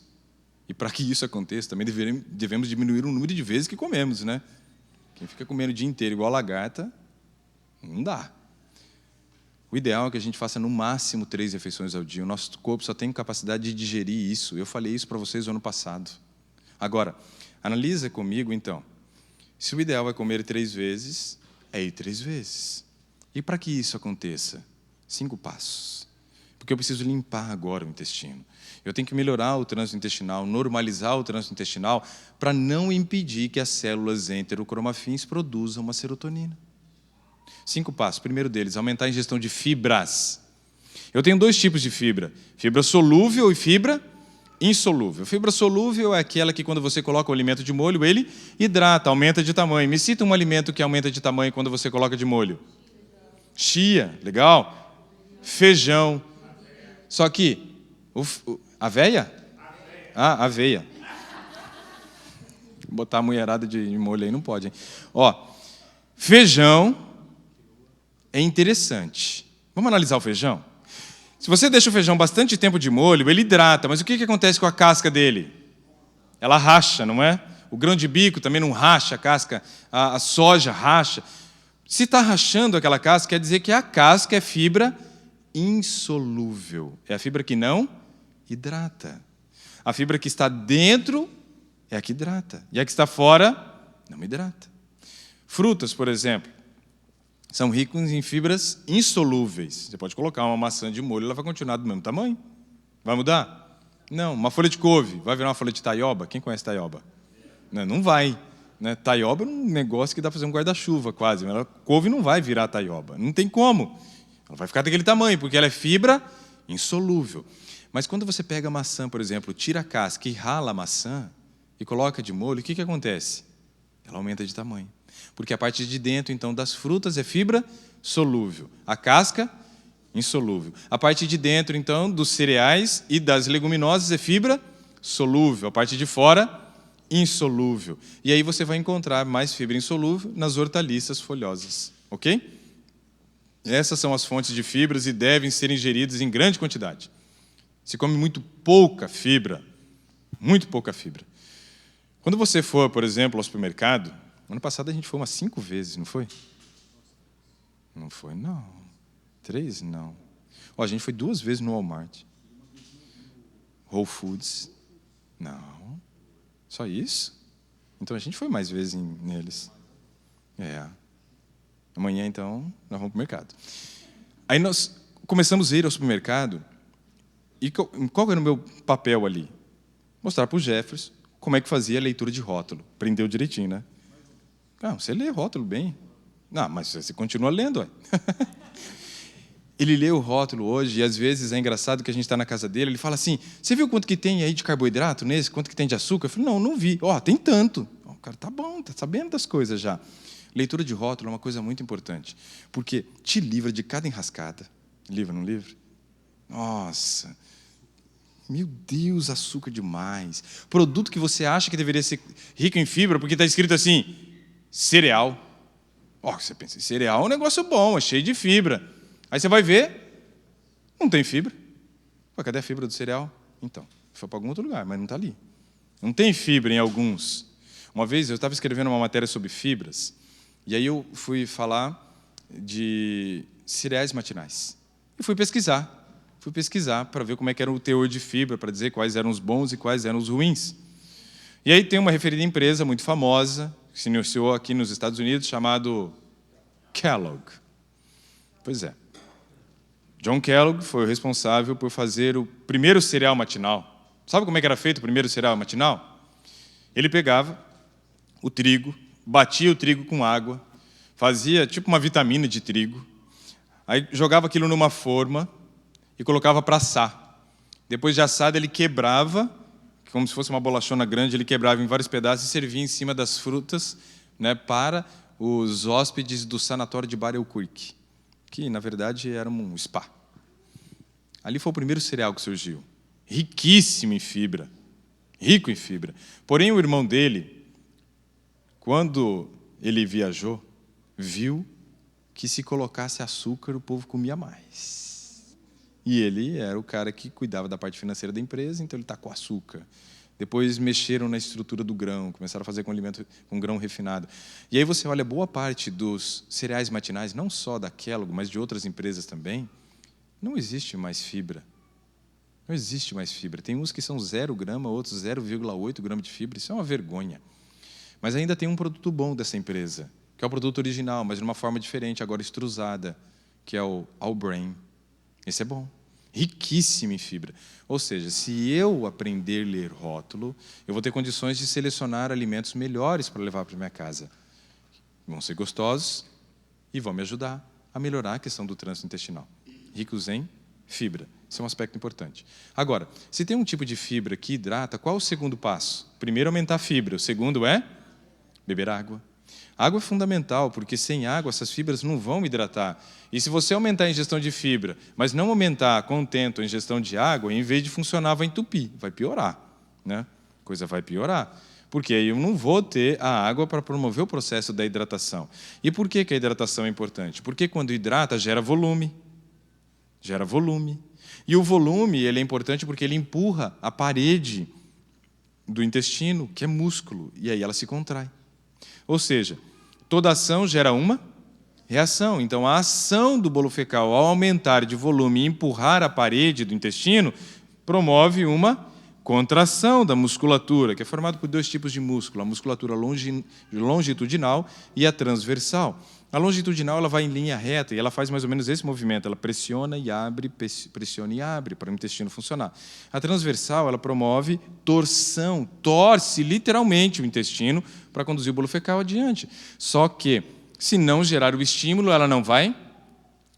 E para que isso aconteça, também devemos diminuir o número de vezes que comemos, né? Quem fica comendo o dia inteiro igual lagarta, não dá. O ideal é que a gente faça no máximo 3 refeições ao dia. O nosso corpo só tem capacidade de digerir isso. Eu falei isso para vocês no ano passado. Agora, analisa comigo, então. Se o ideal é comer 3 vezes, é ir 3 vezes. E para que isso aconteça? 5 passos. Porque eu preciso limpar agora o intestino. Eu tenho que melhorar o trânsito intestinal, normalizar o trânsito intestinal, para não impedir que as células enterocromafins produzam uma serotonina. 5 passos. Primeiro deles, aumentar a ingestão de fibras. Eu tenho 2 tipos de fibra. Fibra solúvel e fibra insolúvel. Fibra solúvel é aquela que, quando você coloca o alimento de molho, ele hidrata, aumenta de tamanho. Me cita um alimento que aumenta de tamanho quando você coloca de molho. Chia, legal. Feijão. Só que, aveia? Aveia. Botar a mulherada de molho aí não pode, hein? Feijão é interessante. Vamos analisar o feijão? Se você deixa o feijão bastante tempo de molho, ele hidrata, mas o que acontece com a casca dele? Ela racha, não é? O grão de bico também não racha a casca, a soja racha. Se está rachando aquela casca, quer dizer que a casca é fibra insolúvel. É a fibra que não hidrata. A fibra que está dentro é a que hidrata. E a que está fora não hidrata. Frutas, por exemplo, são ricos em fibras insolúveis. Você pode colocar uma maçã de molho, ela vai continuar do mesmo tamanho. Vai mudar? Não. Uma folha de couve vai virar uma folha de taioba? Quem conhece taioba? Não vai. Né? Taioba é um negócio que dá para fazer um guarda-chuva quase. Mas a couve não vai virar taioba. Não tem como. Ela vai ficar daquele tamanho, porque ela é fibra insolúvel. Mas quando você pega a maçã, por exemplo, tira a casca e rala a maçã e coloca de molho, o que acontece? Ela aumenta de tamanho. Porque a parte de dentro, então, das frutas é fibra solúvel. A casca, insolúvel. A parte de dentro, então, dos cereais e das leguminosas é fibra solúvel. A parte de fora, insolúvel. E aí você vai encontrar mais fibra insolúvel nas hortaliças folhosas. Ok? Essas são as fontes de fibras e devem ser ingeridas em grande quantidade. Se come muito pouca fibra. Quando você for, por exemplo, ao supermercado, ano passado a gente foi umas 5 vezes, não foi? Não foi, não. 3, não. A gente foi 2 vezes no Walmart. Whole Foods. Não. Só isso? Então a gente foi mais vezes neles. Amanhã, então, nós vamos para o mercado. Aí nós começamos a ir ao supermercado. E qual era o meu papel ali? Mostrar para o Jefferson como é que fazia a leitura de rótulo. Aprendeu direitinho, né? Você lê rótulo bem. Não, mas você continua lendo, ué. Ele lê o rótulo hoje, e às vezes é engraçado que a gente está na casa dele, ele fala assim, você viu quanto que tem aí de carboidrato nesse? Quanto que tem de açúcar? Eu falei, não vi. Tem tanto. O cara tá bom, tá sabendo das coisas já. Leitura de rótulo é uma coisa muito importante, porque te livra de cada enrascada. Livra, não livra? Nossa, meu Deus, açúcar demais. Produto que você acha que deveria ser rico em fibra, porque está escrito assim, cereal. Você pensa, cereal é um negócio bom, é cheio de fibra. Aí você vai ver, não tem fibra. Cadê a fibra do cereal? Então, foi para algum outro lugar, mas não está ali. Não tem fibra em alguns. Uma vez eu estava escrevendo uma matéria sobre fibras, e aí eu fui falar de cereais matinais. E fui pesquisar para ver como é que era o teor de fibra, para dizer quais eram os bons e quais eram os ruins. E aí tem uma referida empresa muito famosa, que se iniciou aqui nos Estados Unidos, chamado Kellogg. Pois é. John Kellogg foi o responsável por fazer o primeiro cereal matinal. Sabe como é que era feito o primeiro cereal matinal? Ele pegava o trigo, batia o trigo com água, fazia tipo uma vitamina de trigo, aí jogava aquilo numa forma e colocava para assar. Depois de assado, ele quebrava, como se fosse uma bolachona grande, ele quebrava em vários pedaços e servia em cima das frutas, né, para os hóspedes do sanatório de Bar Elquirk, que, na verdade, era um spa. Ali foi o primeiro cereal que surgiu, riquíssimo em fibra, rico em fibra. Porém, o irmão dele, quando ele viajou, viu que se colocasse açúcar, o povo comia mais. E ele era o cara que cuidava da parte financeira da empresa, então ele tacou açúcar. Depois mexeram na estrutura do grão, começaram a fazer com alimento com grão refinado. E aí você olha boa parte dos cereais matinais, não só da Kellogg, mas de outras empresas também, não existe mais fibra. Não existe mais fibra. Tem uns que são 0 grama, outros 0,8 grama de fibra. Isso é uma vergonha. Mas ainda tem um produto bom dessa empresa, que é o produto original, mas de uma forma diferente, agora extrusada, que é o All-Brain. Esse é bom. Riquíssimo em fibra. Ou seja, se eu aprender a ler rótulo, eu vou ter condições de selecionar alimentos melhores para levar para minha casa. Vão ser gostosos e vão me ajudar a melhorar a questão do trânsito intestinal. Ricos em fibra. Isso é um aspecto importante. Agora, se tem um tipo de fibra que hidrata, qual é o segundo passo? Primeiro, aumentar a fibra. O segundo é beber água. A água é fundamental, porque sem água essas fibras não vão hidratar. E se você aumentar a ingestão de fibra, mas não aumentar contento a ingestão de água, em vez de funcionar, vai entupir, vai piorar. Né? A coisa vai piorar. Porque aí eu não vou ter a água para promover o processo da hidratação. E por que a hidratação é importante? Porque quando hidrata, gera volume. Gera volume. E o volume ele é importante porque ele empurra a parede do intestino, que é músculo, e aí ela se contrai. Ou seja, toda ação gera uma reação. Então, a ação do bolo fecal, ao aumentar de volume e empurrar a parede do intestino, promove uma contração da musculatura, que é formada por dois tipos de músculo, a musculatura longitudinal e a transversal. A longitudinal ela vai em linha reta e ela faz mais ou menos esse movimento, ela pressiona e abre para o intestino funcionar. A transversal ela promove torção, torce literalmente o intestino para conduzir o bolo fecal adiante. Só que, se não gerar o estímulo, ela não vai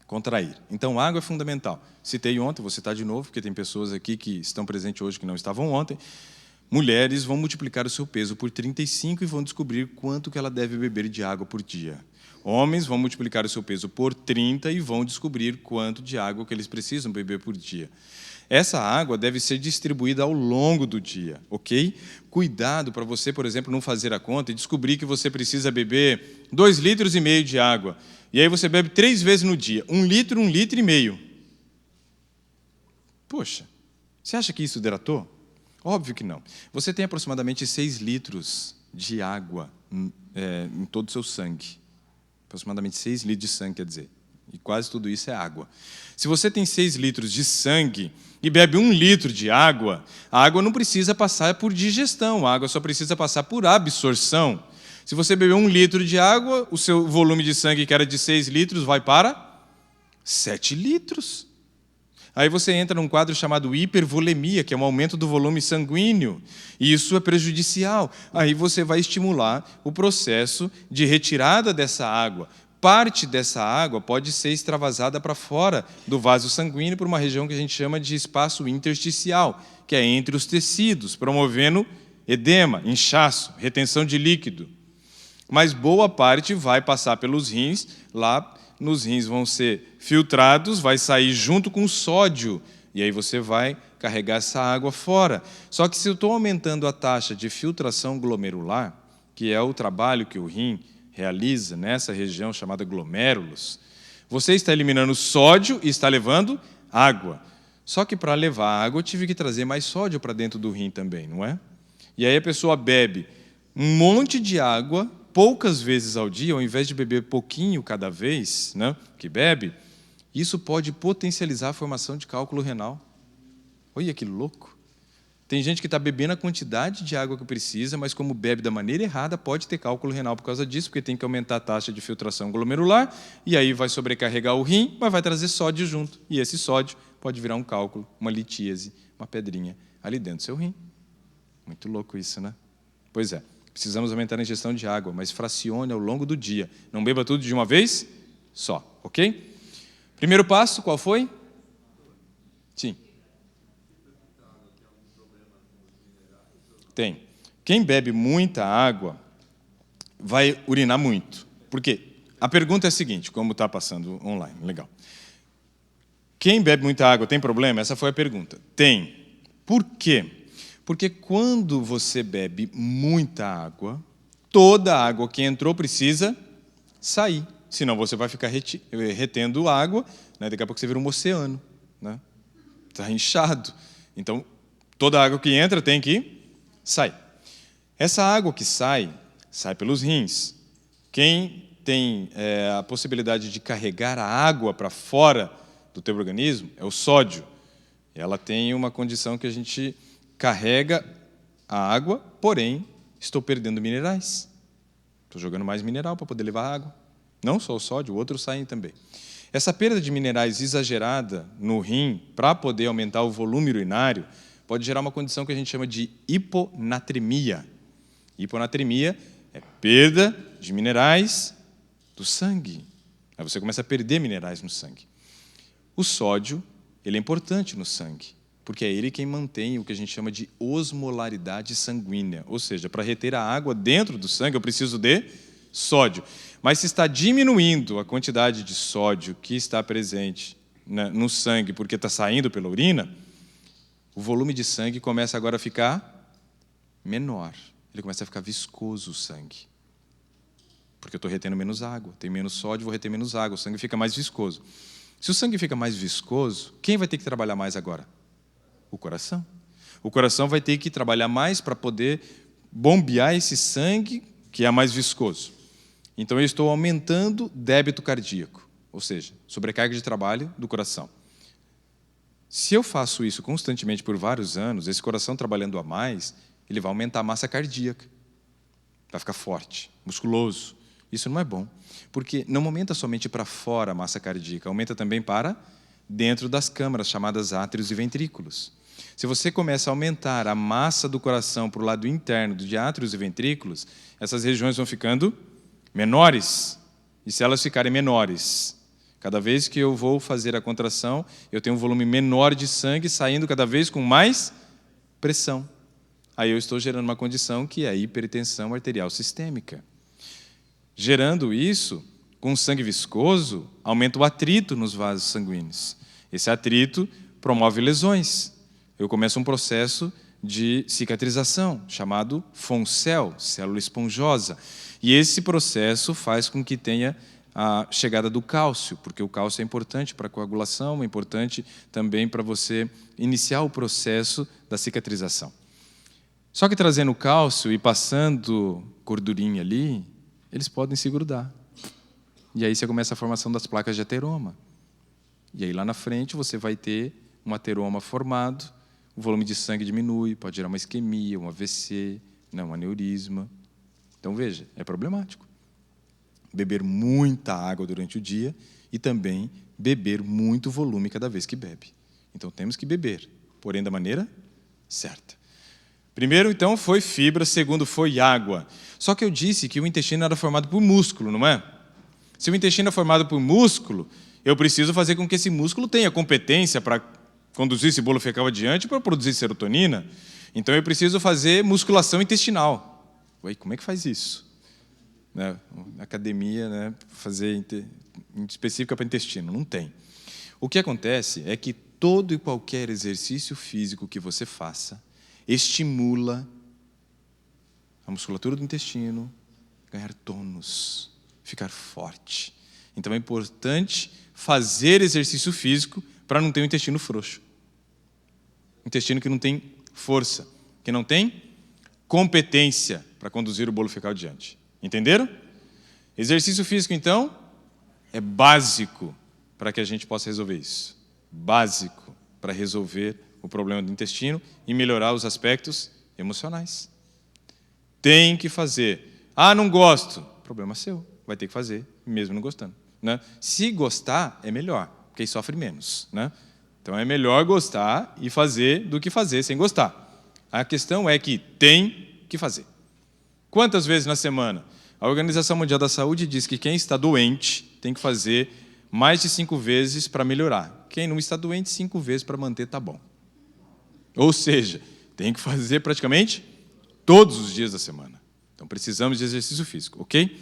contrair. Então, água é fundamental. Citei ontem, vou citar de novo, porque tem pessoas aqui que estão presentes hoje que não estavam ontem. Mulheres vão multiplicar o seu peso por 35 e vão descobrir quanto que ela deve beber de água por dia. Homens vão multiplicar o seu peso por 30 e vão descobrir quanto de água que eles precisam beber por dia. Essa água deve ser distribuída ao longo do dia, ok? Cuidado para você, por exemplo, não fazer a conta e descobrir que você precisa beber 2,5 litros de água. E aí você bebe 3 vezes no dia, 1 litro, 1,5 litros. Poxa, você acha que isso hidratou? Óbvio que não. Você tem aproximadamente 6 litros de água em todo o seu sangue. Aproximadamente 6 litros de sangue, quer dizer. E quase tudo isso é água. Se você tem 6 litros de sangue e bebe 1 litro de água, a água não precisa passar por digestão, a água só precisa passar por absorção. Se você beber 1 litro de água, o seu volume de sangue, que era de 6 litros, vai para 7 litros. Aí você entra num quadro chamado hipervolemia, que é um aumento do volume sanguíneo, e isso é prejudicial. Aí você vai estimular o processo de retirada dessa água. Parte dessa água pode ser extravasada para fora do vaso sanguíneo por uma região que a gente chama de espaço intersticial, que é entre os tecidos, promovendo edema, inchaço, retenção de líquido. Mas boa parte vai passar pelos rins, lá nos rins vão ser filtrados, vai sair junto com o sódio, e aí você vai carregar essa água fora. Só que se eu estou aumentando a taxa de filtração glomerular, que é o trabalho que o rim realiza nessa região chamada glomérulos, você está eliminando sódio e está levando água. Só que para levar água eu tive que trazer mais sódio para dentro do rim também, não é? E aí a pessoa bebe um monte de água, poucas vezes ao dia, ao invés de beber pouquinho cada vez, né, que bebe, isso pode potencializar a formação de cálculo renal. Olha que louco! Tem gente que está bebendo a quantidade de água que precisa, mas como bebe da maneira errada, pode ter cálculo renal por causa disso, porque tem que aumentar a taxa de filtração glomerular, e aí vai sobrecarregar o rim, mas vai trazer sódio junto. E esse sódio pode virar um cálculo, uma litíase, uma pedrinha ali dentro do seu rim. Muito louco isso, né? Pois é. Precisamos aumentar a ingestão de água, mas fracione ao longo do dia. Não beba tudo de uma vez só, ok? Primeiro passo, qual foi? Sim. Tem. Quem bebe muita água vai urinar muito. Por quê? A pergunta é a seguinte, como está passando online, legal. Quem bebe muita água tem problema? Essa foi a pergunta. Tem. Por quê? Porque quando você bebe muita água, toda a água que entrou precisa sair. Senão você vai ficar retendo água, né? Daqui a pouco você vira um oceano. Né? Está inchado. Então, toda a água que entra tem que sair. Essa água que sai pelos rins. Quem tem a possibilidade de carregar a água para fora do teu organismo é o sódio. Ela tem uma condição que a gente carrega a água, porém, estou perdendo minerais. Estou jogando mais mineral para poder levar água. Não só o sódio, outros saem também. Essa perda de minerais exagerada no rim, para poder aumentar o volume urinário, pode gerar uma condição que a gente chama de hiponatremia. Hiponatremia é perda de minerais do sangue. Aí você começa a perder minerais no sangue. O sódio, ele é importante no sangue, porque é ele quem mantém o que a gente chama de osmolaridade sanguínea. Ou seja, para reter a água dentro do sangue, eu preciso de sódio. Mas se está diminuindo a quantidade de sódio que está presente no sangue, porque está saindo pela urina, o volume de sangue começa agora a ficar menor. Ele começa a ficar viscoso o sangue. Porque eu estou retendo menos água. Tem menos sódio, vou reter menos água. O sangue fica mais viscoso. Se o sangue fica mais viscoso, quem vai ter que trabalhar mais agora? O coração. O coração vai ter que trabalhar mais para poder bombear esse sangue que é mais viscoso. Então, eu estou aumentando débito cardíaco, ou seja, sobrecarga de trabalho do coração. Se eu faço isso constantemente por vários anos, esse coração trabalhando a mais, ele vai aumentar a massa cardíaca, vai ficar forte, musculoso. Isso não é bom, porque não aumenta somente para fora a massa cardíaca, aumenta também para dentro das câmaras, chamadas átrios e ventrículos. Se você começa a aumentar a massa do coração para o lado interno de átrios e ventrículos, essas regiões vão ficando menores. E se elas ficarem menores, cada vez que eu vou fazer a contração, eu tenho um volume menor de sangue saindo cada vez com mais pressão. Aí eu estou gerando uma condição que é a hipertensão arterial sistêmica. Gerando isso, com sangue viscoso, aumenta o atrito nos vasos sanguíneos. Esse atrito promove lesões. Eu começo um processo de cicatrização, chamado FONCEL, célula esponjosa. E esse processo faz com que tenha a chegada do cálcio, porque o cálcio é importante para a coagulação, é importante também para você iniciar o processo da cicatrização. Só que trazendo o cálcio e passando gordurinha ali, eles podem se grudar. E aí você começa a formação das placas de ateroma. E aí lá na frente você vai ter um ateroma formado, o volume de sangue diminui, pode gerar uma isquemia, um AVC, um aneurisma. Então veja, é problemático. Beber muita água durante o dia e também beber muito volume cada vez que bebe. Então temos que beber, porém da maneira certa. Primeiro, então, foi fibra, segundo, foi água. Só que eu disse que o intestino era formado por músculo, não é? Se o intestino é formado por músculo, eu preciso fazer com que esse músculo tenha competência para conduzir esse bolo fecal adiante para produzir serotonina. Então eu preciso fazer musculação intestinal. Ué, como é que faz isso? Academia, fazer específica para intestino, não tem. O que acontece é que todo e qualquer exercício físico que você faça estimula a musculatura do intestino, ganhar tônus, ficar forte. Então é importante fazer exercício físico para não ter um intestino frouxo. Intestino que não tem força, que não tem competência para conduzir o bolo fecal adiante. Entenderam? Exercício físico, então, é básico para que a gente possa resolver isso. Básico para resolver o problema do intestino e melhorar os aspectos emocionais. Tem que fazer. Ah, não gosto. Problema seu. Vai ter que fazer, mesmo não gostando. Se gostar, é melhor, porque aí sofre menos. Então é melhor gostar e fazer do que fazer sem gostar. A questão é que tem que fazer. Quantas vezes na semana? A Organização Mundial da Saúde diz que quem está doente tem que fazer mais de 5 vezes para melhorar. Quem não está doente, 5 vezes para manter, tá bom. Ou seja, tem que fazer praticamente todos os dias da semana. Então precisamos de exercício físico, ok?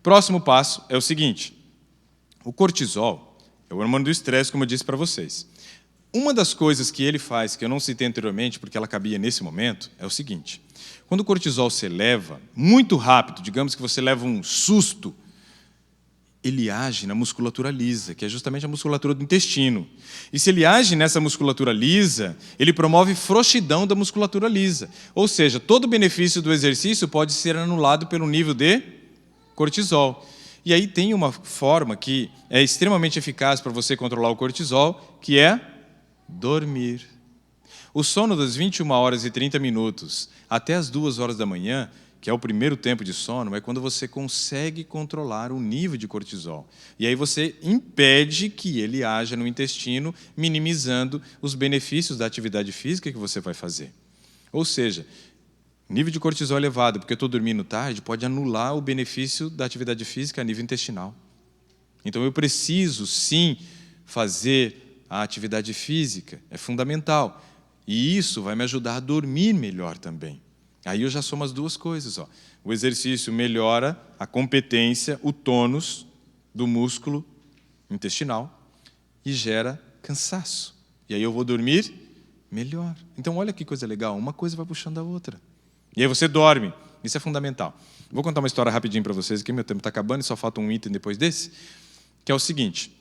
Próximo passo é o seguinte. O cortisol é o hormônio do estresse, como eu disse para vocês. Uma das coisas que ele faz, que eu não citei anteriormente, porque ela cabia nesse momento, é o seguinte. Quando o cortisol se eleva, muito rápido, digamos que você leva um susto, ele age na musculatura lisa, que é justamente a musculatura do intestino. E se ele age nessa musculatura lisa, ele promove frouxidão da musculatura lisa. Ou seja, todo o benefício do exercício pode ser anulado pelo nível de cortisol. E aí tem uma forma que é extremamente eficaz para você controlar o cortisol, que é dormir. O sono das 21 horas e 30 minutos até as 2 horas da manhã, que é o primeiro tempo de sono, é quando você consegue controlar o nível de cortisol. E aí você impede que ele haja no intestino, minimizando os benefícios da atividade física que você vai fazer. Ou seja, nível de cortisol elevado, porque eu estou dormindo tarde, pode anular o benefício da atividade física a nível intestinal. Então eu preciso, sim, fazer a atividade física, é fundamental. E isso vai me ajudar a dormir melhor também. Aí eu já somo as duas coisas. O exercício melhora a competência, o tônus do músculo intestinal e gera cansaço. E aí eu vou dormir melhor. Então olha que coisa legal, uma coisa vai puxando a outra. E aí você dorme, isso é fundamental. Vou contar uma história rapidinho para vocês, aqui meu tempo está acabando e só falta um item depois desse, que é o seguinte.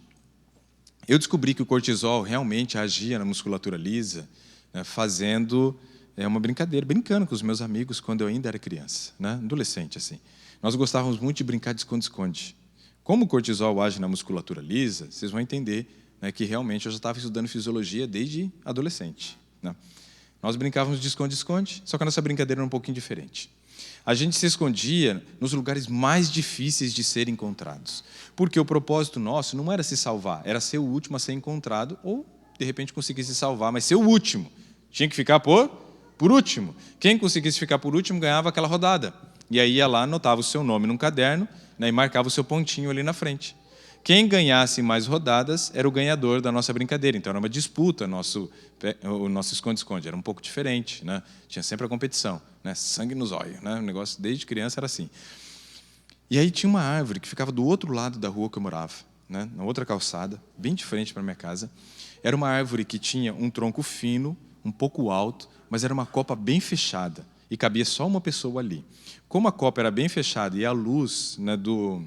Eu descobri que o cortisol realmente agia na musculatura lisa, fazendo uma brincadeira, brincando com os meus amigos quando eu ainda era criança, adolescente, assim. Nós gostávamos muito de brincar de esconde-esconde. Como o cortisol age na musculatura lisa, vocês vão entender né, que realmente eu já estava estudando fisiologia desde adolescente, né? Nós brincávamos de esconde-esconde, só que a nossa brincadeira era um pouquinho diferente. A gente se escondia nos lugares mais difíceis de serem encontrados, porque o propósito nosso não era se salvar, era ser o último a ser encontrado, ou, de repente, conseguir se salvar, mas ser o último. Tinha que ficar por último. Quem conseguisse ficar por último ganhava aquela rodada. E aí ia lá, anotava o seu nome num caderno, né, e marcava o seu pontinho ali na frente. Quem ganhasse mais rodadas era o ganhador da nossa brincadeira. Então, era uma disputa, o nosso esconde-esconde. Era um pouco diferente, né? Tinha sempre a competição, né? Sangue nos olhos, né? O negócio, desde criança, era assim. E aí tinha uma árvore que ficava do outro lado da rua que eu morava, né? Na outra calçada, bem de frente para a minha casa. Era uma árvore que tinha um tronco fino, um pouco alto, mas era uma copa bem fechada, e cabia só uma pessoa ali. Como a copa era bem fechada e a luz, né, do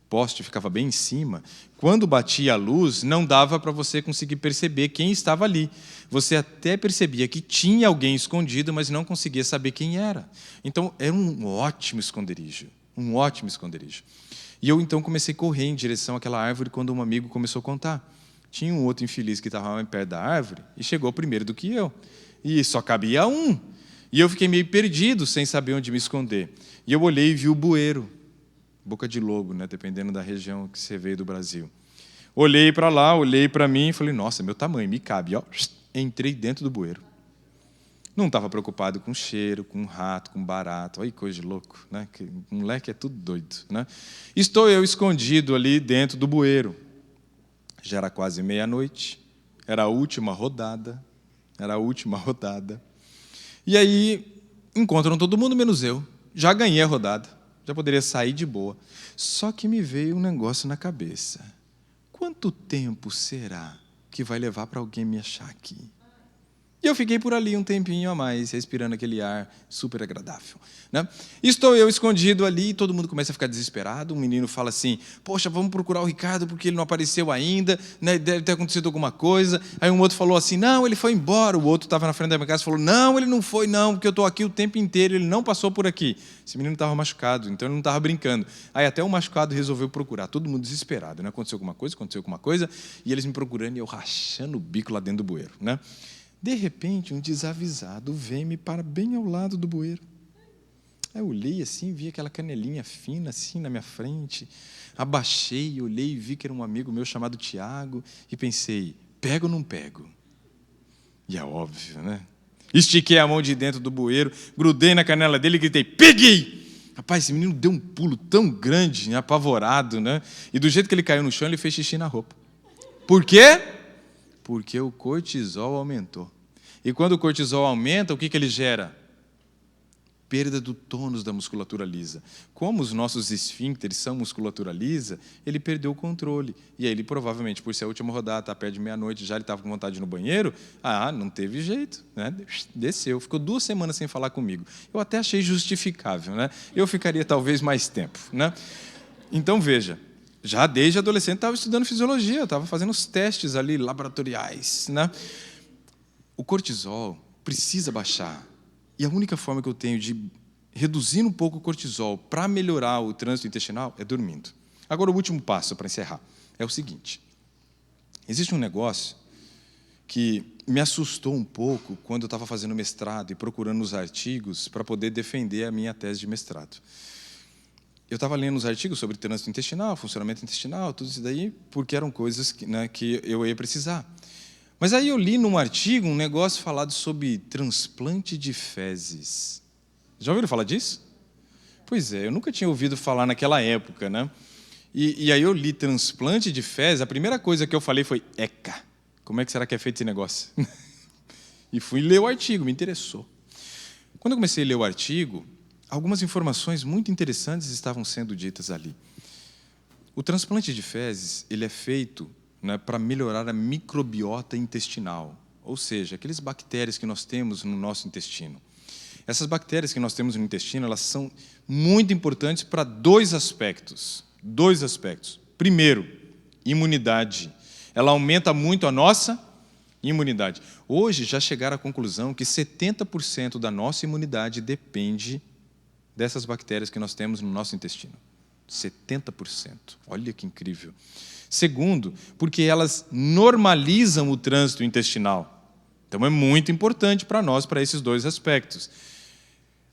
poste ficava bem em cima, quando batia a luz, não dava para você conseguir perceber quem estava ali. Você até percebia que tinha alguém escondido, mas não conseguia saber quem era. Então, era um ótimo esconderijo, um ótimo esconderijo. E eu, então, comecei a correr em direção àquela árvore quando um amigo começou a contar. Tinha um outro infeliz que estava mais perto da árvore e chegou primeiro do que eu. E só cabia um. E eu fiquei meio perdido, sem saber onde me esconder. E eu olhei e vi o bueiro. Boca de lobo, né? Dependendo da região que você veio do Brasil. Olhei para lá, olhei para mim e falei, nossa, meu tamanho, me cabe. Ó, entrei dentro do bueiro. Não estava preocupado com cheiro, com rato, com barato. Olha que coisa de louco, né? Que moleque é tudo doido, né? Estou eu escondido ali dentro do bueiro. Já era quase meia-noite, era a última rodada. E aí, encontram todo mundo, menos eu. Já ganhei a rodada. Já poderia sair de boa. Só que me veio um negócio na cabeça. Quanto tempo será que vai levar para alguém me achar aqui? E eu fiquei por ali um tempinho a mais, respirando aquele ar super agradável, né? Estou eu escondido ali, todo mundo começa a ficar desesperado. Um menino fala assim, poxa, vamos procurar o Ricardo porque ele não apareceu ainda, né? Deve ter acontecido alguma coisa. Aí um outro falou assim, não, ele foi embora. O outro estava na frente da minha casa e falou, não, ele não foi não, porque eu estou aqui o tempo inteiro, ele não passou por aqui. Esse menino estava machucado, então ele não estava brincando. Aí até o machucado resolveu procurar, todo mundo desesperado, né? Aconteceu alguma coisa, e eles me procurando e eu rachando o bico lá dentro do bueiro, né? De repente, um desavisado veio me parar bem ao lado do bueiro. Aí eu olhei assim, vi aquela canelinha fina assim na minha frente. Abaixei, olhei e vi que era um amigo meu chamado Tiago e pensei, pego ou não pego? E é óbvio, né? Estiquei a mão de dentro do bueiro, grudei na canela dele e gritei, peguei! Rapaz, esse menino deu um pulo tão grande, apavorado, né? E do jeito que ele caiu no chão, ele fez xixi na roupa. Por quê? Porque o cortisol aumentou. E quando o cortisol aumenta, o que ele gera? Perda do tônus da musculatura lisa. Como os nossos esfíncteres são musculatura lisa, ele perdeu o controle. E aí ele provavelmente, por ser a última rodada, está perto de meia-noite, já ele estava com vontade de ir no banheiro, não teve jeito, né? Desceu, ficou 2 semanas sem falar comigo. Eu até achei justificável, né? Eu ficaria talvez mais tempo, né? Então, veja, já desde adolescente estava estudando fisiologia, estava fazendo os testes ali laboratoriais, né? O cortisol precisa baixar. E a única forma que eu tenho de reduzir um pouco o cortisol para melhorar o trânsito intestinal é dormindo. Agora, o último passo para encerrar é o seguinte. Existe um negócio que me assustou um pouco quando eu estava fazendo mestrado e procurando os artigos para poder defender a minha tese de mestrado. Eu estava lendo os artigos sobre trânsito intestinal, funcionamento intestinal, tudo isso daí, porque eram coisas que eu ia precisar. Mas aí eu li num artigo um negócio falado sobre transplante de fezes. Já ouviram falar disso? Pois é, eu nunca tinha ouvido falar naquela época, né? E aí eu li transplante de fezes, a primeira coisa que eu falei foi, eca, como é que será que é feito esse negócio? E fui ler o artigo, me interessou. Quando eu comecei a ler o artigo, algumas informações muito interessantes estavam sendo ditas ali. O transplante de fezes, ele é feito, né, para melhorar a microbiota intestinal, ou seja, aquelas bactérias que nós temos no nosso intestino. Essas bactérias que nós temos no intestino, elas são muito importantes para 2 aspectos. 2 aspectos. Primeiro, imunidade. Ela aumenta muito a nossa imunidade. Hoje já chegaram à conclusão que 70% da nossa imunidade depende dessas bactérias que nós temos no nosso intestino. 70%. Olha que incrível. Segundo, porque elas normalizam o trânsito intestinal. Então, é muito importante para nós, para esses dois aspectos.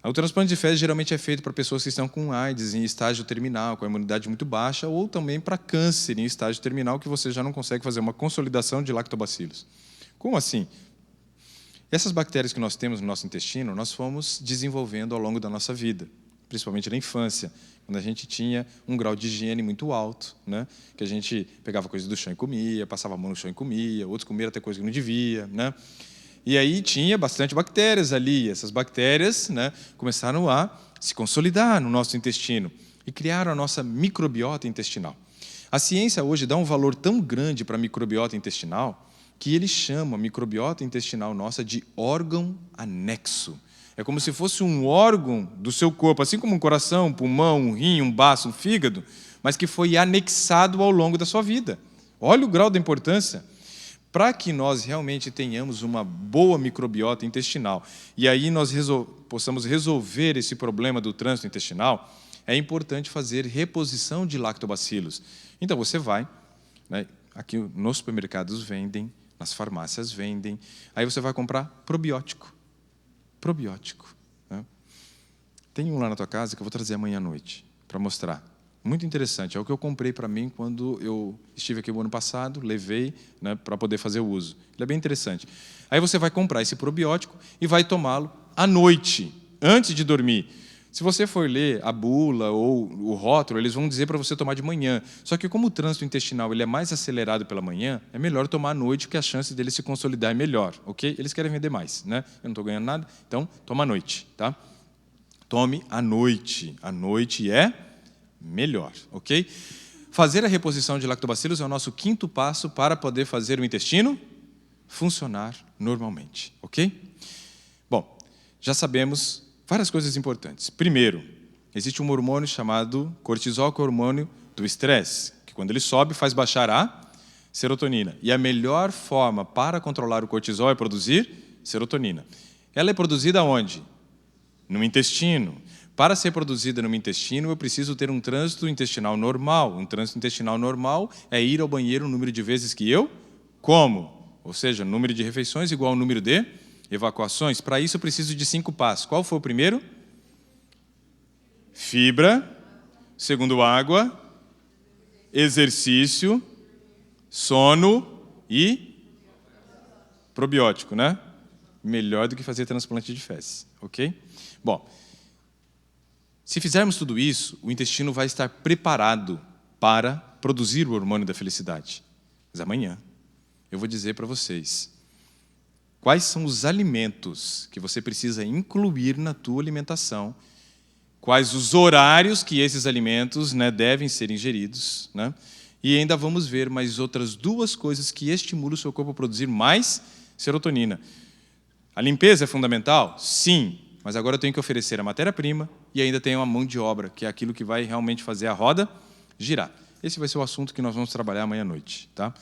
O transplante de fezes geralmente é feito para pessoas que estão com AIDS em estágio terminal, com a imunidade muito baixa, ou também para câncer em estágio terminal, que você já não consegue fazer uma consolidação de lactobacilos. Como assim? Essas bactérias que nós temos no nosso intestino, nós fomos desenvolvendo ao longo da nossa vida, principalmente na infância, quando a gente tinha um grau de higiene muito alto, né? Que a gente pegava coisas do chão e comia, passava a mão no chão e comia, outros comiam até coisa que não devia, né? E aí tinha bastante bactérias ali. Essas bactérias, né, começaram a se consolidar no nosso intestino e criaram a nossa microbiota intestinal. A ciência hoje dá um valor tão grande para a microbiota intestinal que ele chama a microbiota intestinal nossa de órgão anexo. É como se fosse um órgão do seu corpo, assim como um coração, um pulmão, um rim, um baço, um fígado, mas que foi anexado ao longo da sua vida. Olha o grau da importância. Para que nós realmente tenhamos uma boa microbiota intestinal e aí nós possamos resolver esse problema do trânsito intestinal, é importante fazer reposição de lactobacilos. Então, você vai, né, aqui nos supermercados vendem, nas farmácias vendem, aí você vai comprar probiótico. Probiótico. Né? Tem um lá na tua casa que eu vou trazer amanhã à noite para mostrar. Muito interessante, é o que eu comprei para mim quando eu estive aqui no ano passado, levei, né, para poder fazer o uso. Ele é bem interessante. Aí você vai comprar esse probiótico e vai tomá-lo à noite, antes de dormir. Se você for ler a bula ou o rótulo, eles vão dizer para você tomar de manhã. Só que como o trânsito intestinal ele é mais acelerado pela manhã, é melhor tomar à noite, que a chance dele se consolidar é melhor, ok? Eles querem vender mais, né? Eu não estou ganhando nada, então toma à noite, tá? Tome à noite. À noite é melhor, ok? Fazer a reposição de lactobacilos é o nosso quinto passo para poder fazer o intestino funcionar normalmente, ok? Bom, já sabemos várias coisas importantes. Primeiro, existe um hormônio chamado cortisol, que é o hormônio do estresse, que quando ele sobe faz baixar a serotonina. E a melhor forma para controlar o cortisol é produzir serotonina. Ela é produzida onde? No intestino. Para ser produzida no intestino, eu preciso ter um trânsito intestinal normal. Um trânsito intestinal normal é ir ao banheiro o número de vezes que eu como. Ou seja, número de refeições igual ao número de evacuações. Para isso, eu preciso de 5 passos. Qual foi o primeiro? Fibra. Segundo, água. Exercício. Sono e probiótico, né? Melhor do que fazer transplante de fezes, ok? Bom, se fizermos tudo isso, o intestino vai estar preparado para produzir o hormônio da felicidade. Mas amanhã eu vou dizer para vocês quais são os alimentos que você precisa incluir na tua alimentação, quais os horários que esses alimentos, né, devem ser ingeridos, né? E ainda vamos ver mais outras 2 coisas que estimulam o seu corpo a produzir mais serotonina. A limpeza é fundamental? Sim. Mas agora eu tenho que oferecer a matéria-prima e ainda tenho a mão de obra, que é aquilo que vai realmente fazer a roda girar. Esse vai ser o assunto que nós vamos trabalhar amanhã à noite, tá?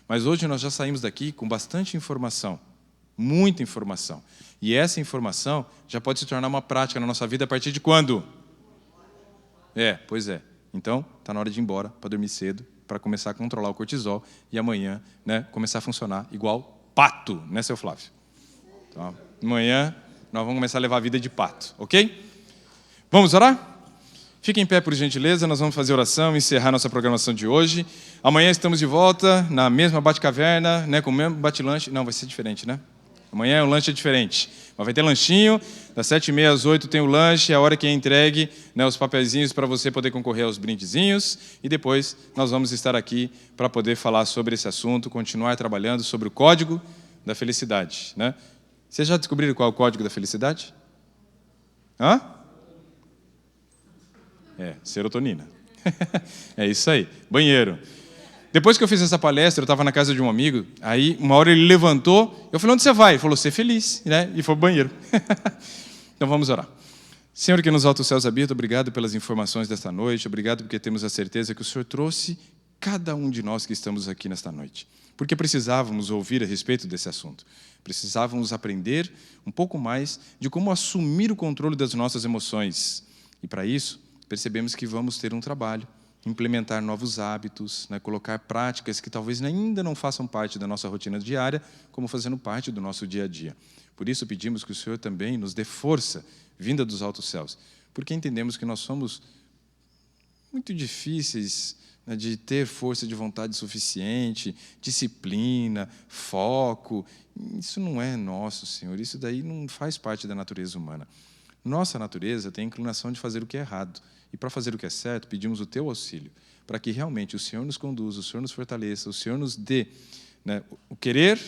Mas hoje nós já saímos daqui com bastante informação, muita informação. E essa informação já pode se tornar uma prática na nossa vida a partir de quando? Pois é. Então, está na hora de ir embora para dormir cedo, para começar a controlar o cortisol e amanhã, né, começar a funcionar igual pato, né, seu Flávio? Então, amanhã nós vamos começar a levar a vida de pato, ok? Vamos orar? Fique em pé, por gentileza, nós vamos fazer oração e encerrar nossa programação de hoje. Amanhã estamos de volta, na mesma bate-caverna, né, com o mesmo bate-lanche. Não, vai ser diferente, né? Amanhã o lanche é diferente. Mas vai ter lanchinho, das 7h30 às 8h tem o lanche, é a hora que é entregue, né, os papeizinhos para você poder concorrer aos brindezinhos. E depois nós vamos estar aqui para poder falar sobre esse assunto, continuar trabalhando sobre o código da felicidade, né? Vocês já descobriram qual é o código da felicidade? Hã? Serotonina. É isso aí. Banheiro. Depois que eu fiz essa palestra, eu estava na casa de um amigo, aí uma hora ele levantou, eu falei, onde você vai? Ele falou, ser feliz, né? E foi ao banheiro. Então vamos orar. Senhor que nos altos céus habita, obrigado pelas informações desta noite, obrigado porque temos a certeza que o Senhor trouxe cada um de nós que estamos aqui nesta noite. Porque precisávamos ouvir a respeito desse assunto. Precisávamos aprender um pouco mais de como assumir o controle das nossas emoções. E para isso, percebemos que vamos ter um trabalho, implementar novos hábitos, né, colocar práticas que talvez ainda não façam parte da nossa rotina diária, como fazendo parte do nosso dia a dia. Por isso pedimos que o Senhor também nos dê força, vinda dos altos céus, porque entendemos que nós somos muito difíceis, né, de ter força de vontade suficiente, disciplina, foco. Isso não é nosso, Senhor. Isso daí não faz parte da natureza humana. Nossa natureza tem a inclinação de fazer o que é errado. E para fazer o que é certo, pedimos o teu auxílio, para que realmente o Senhor nos conduza, o Senhor nos fortaleça, o Senhor nos dê, né, o querer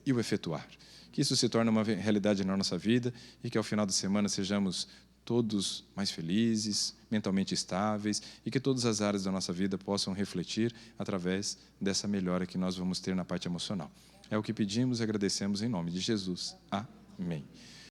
e o efetuar. Que isso se torne uma realidade na nossa vida e que ao final da semana sejamos todos mais felizes, mentalmente estáveis e que todas as áreas da nossa vida possam refletir através dessa melhora que nós vamos ter na parte emocional. É o que pedimos e agradecemos em nome de Jesus. Amém.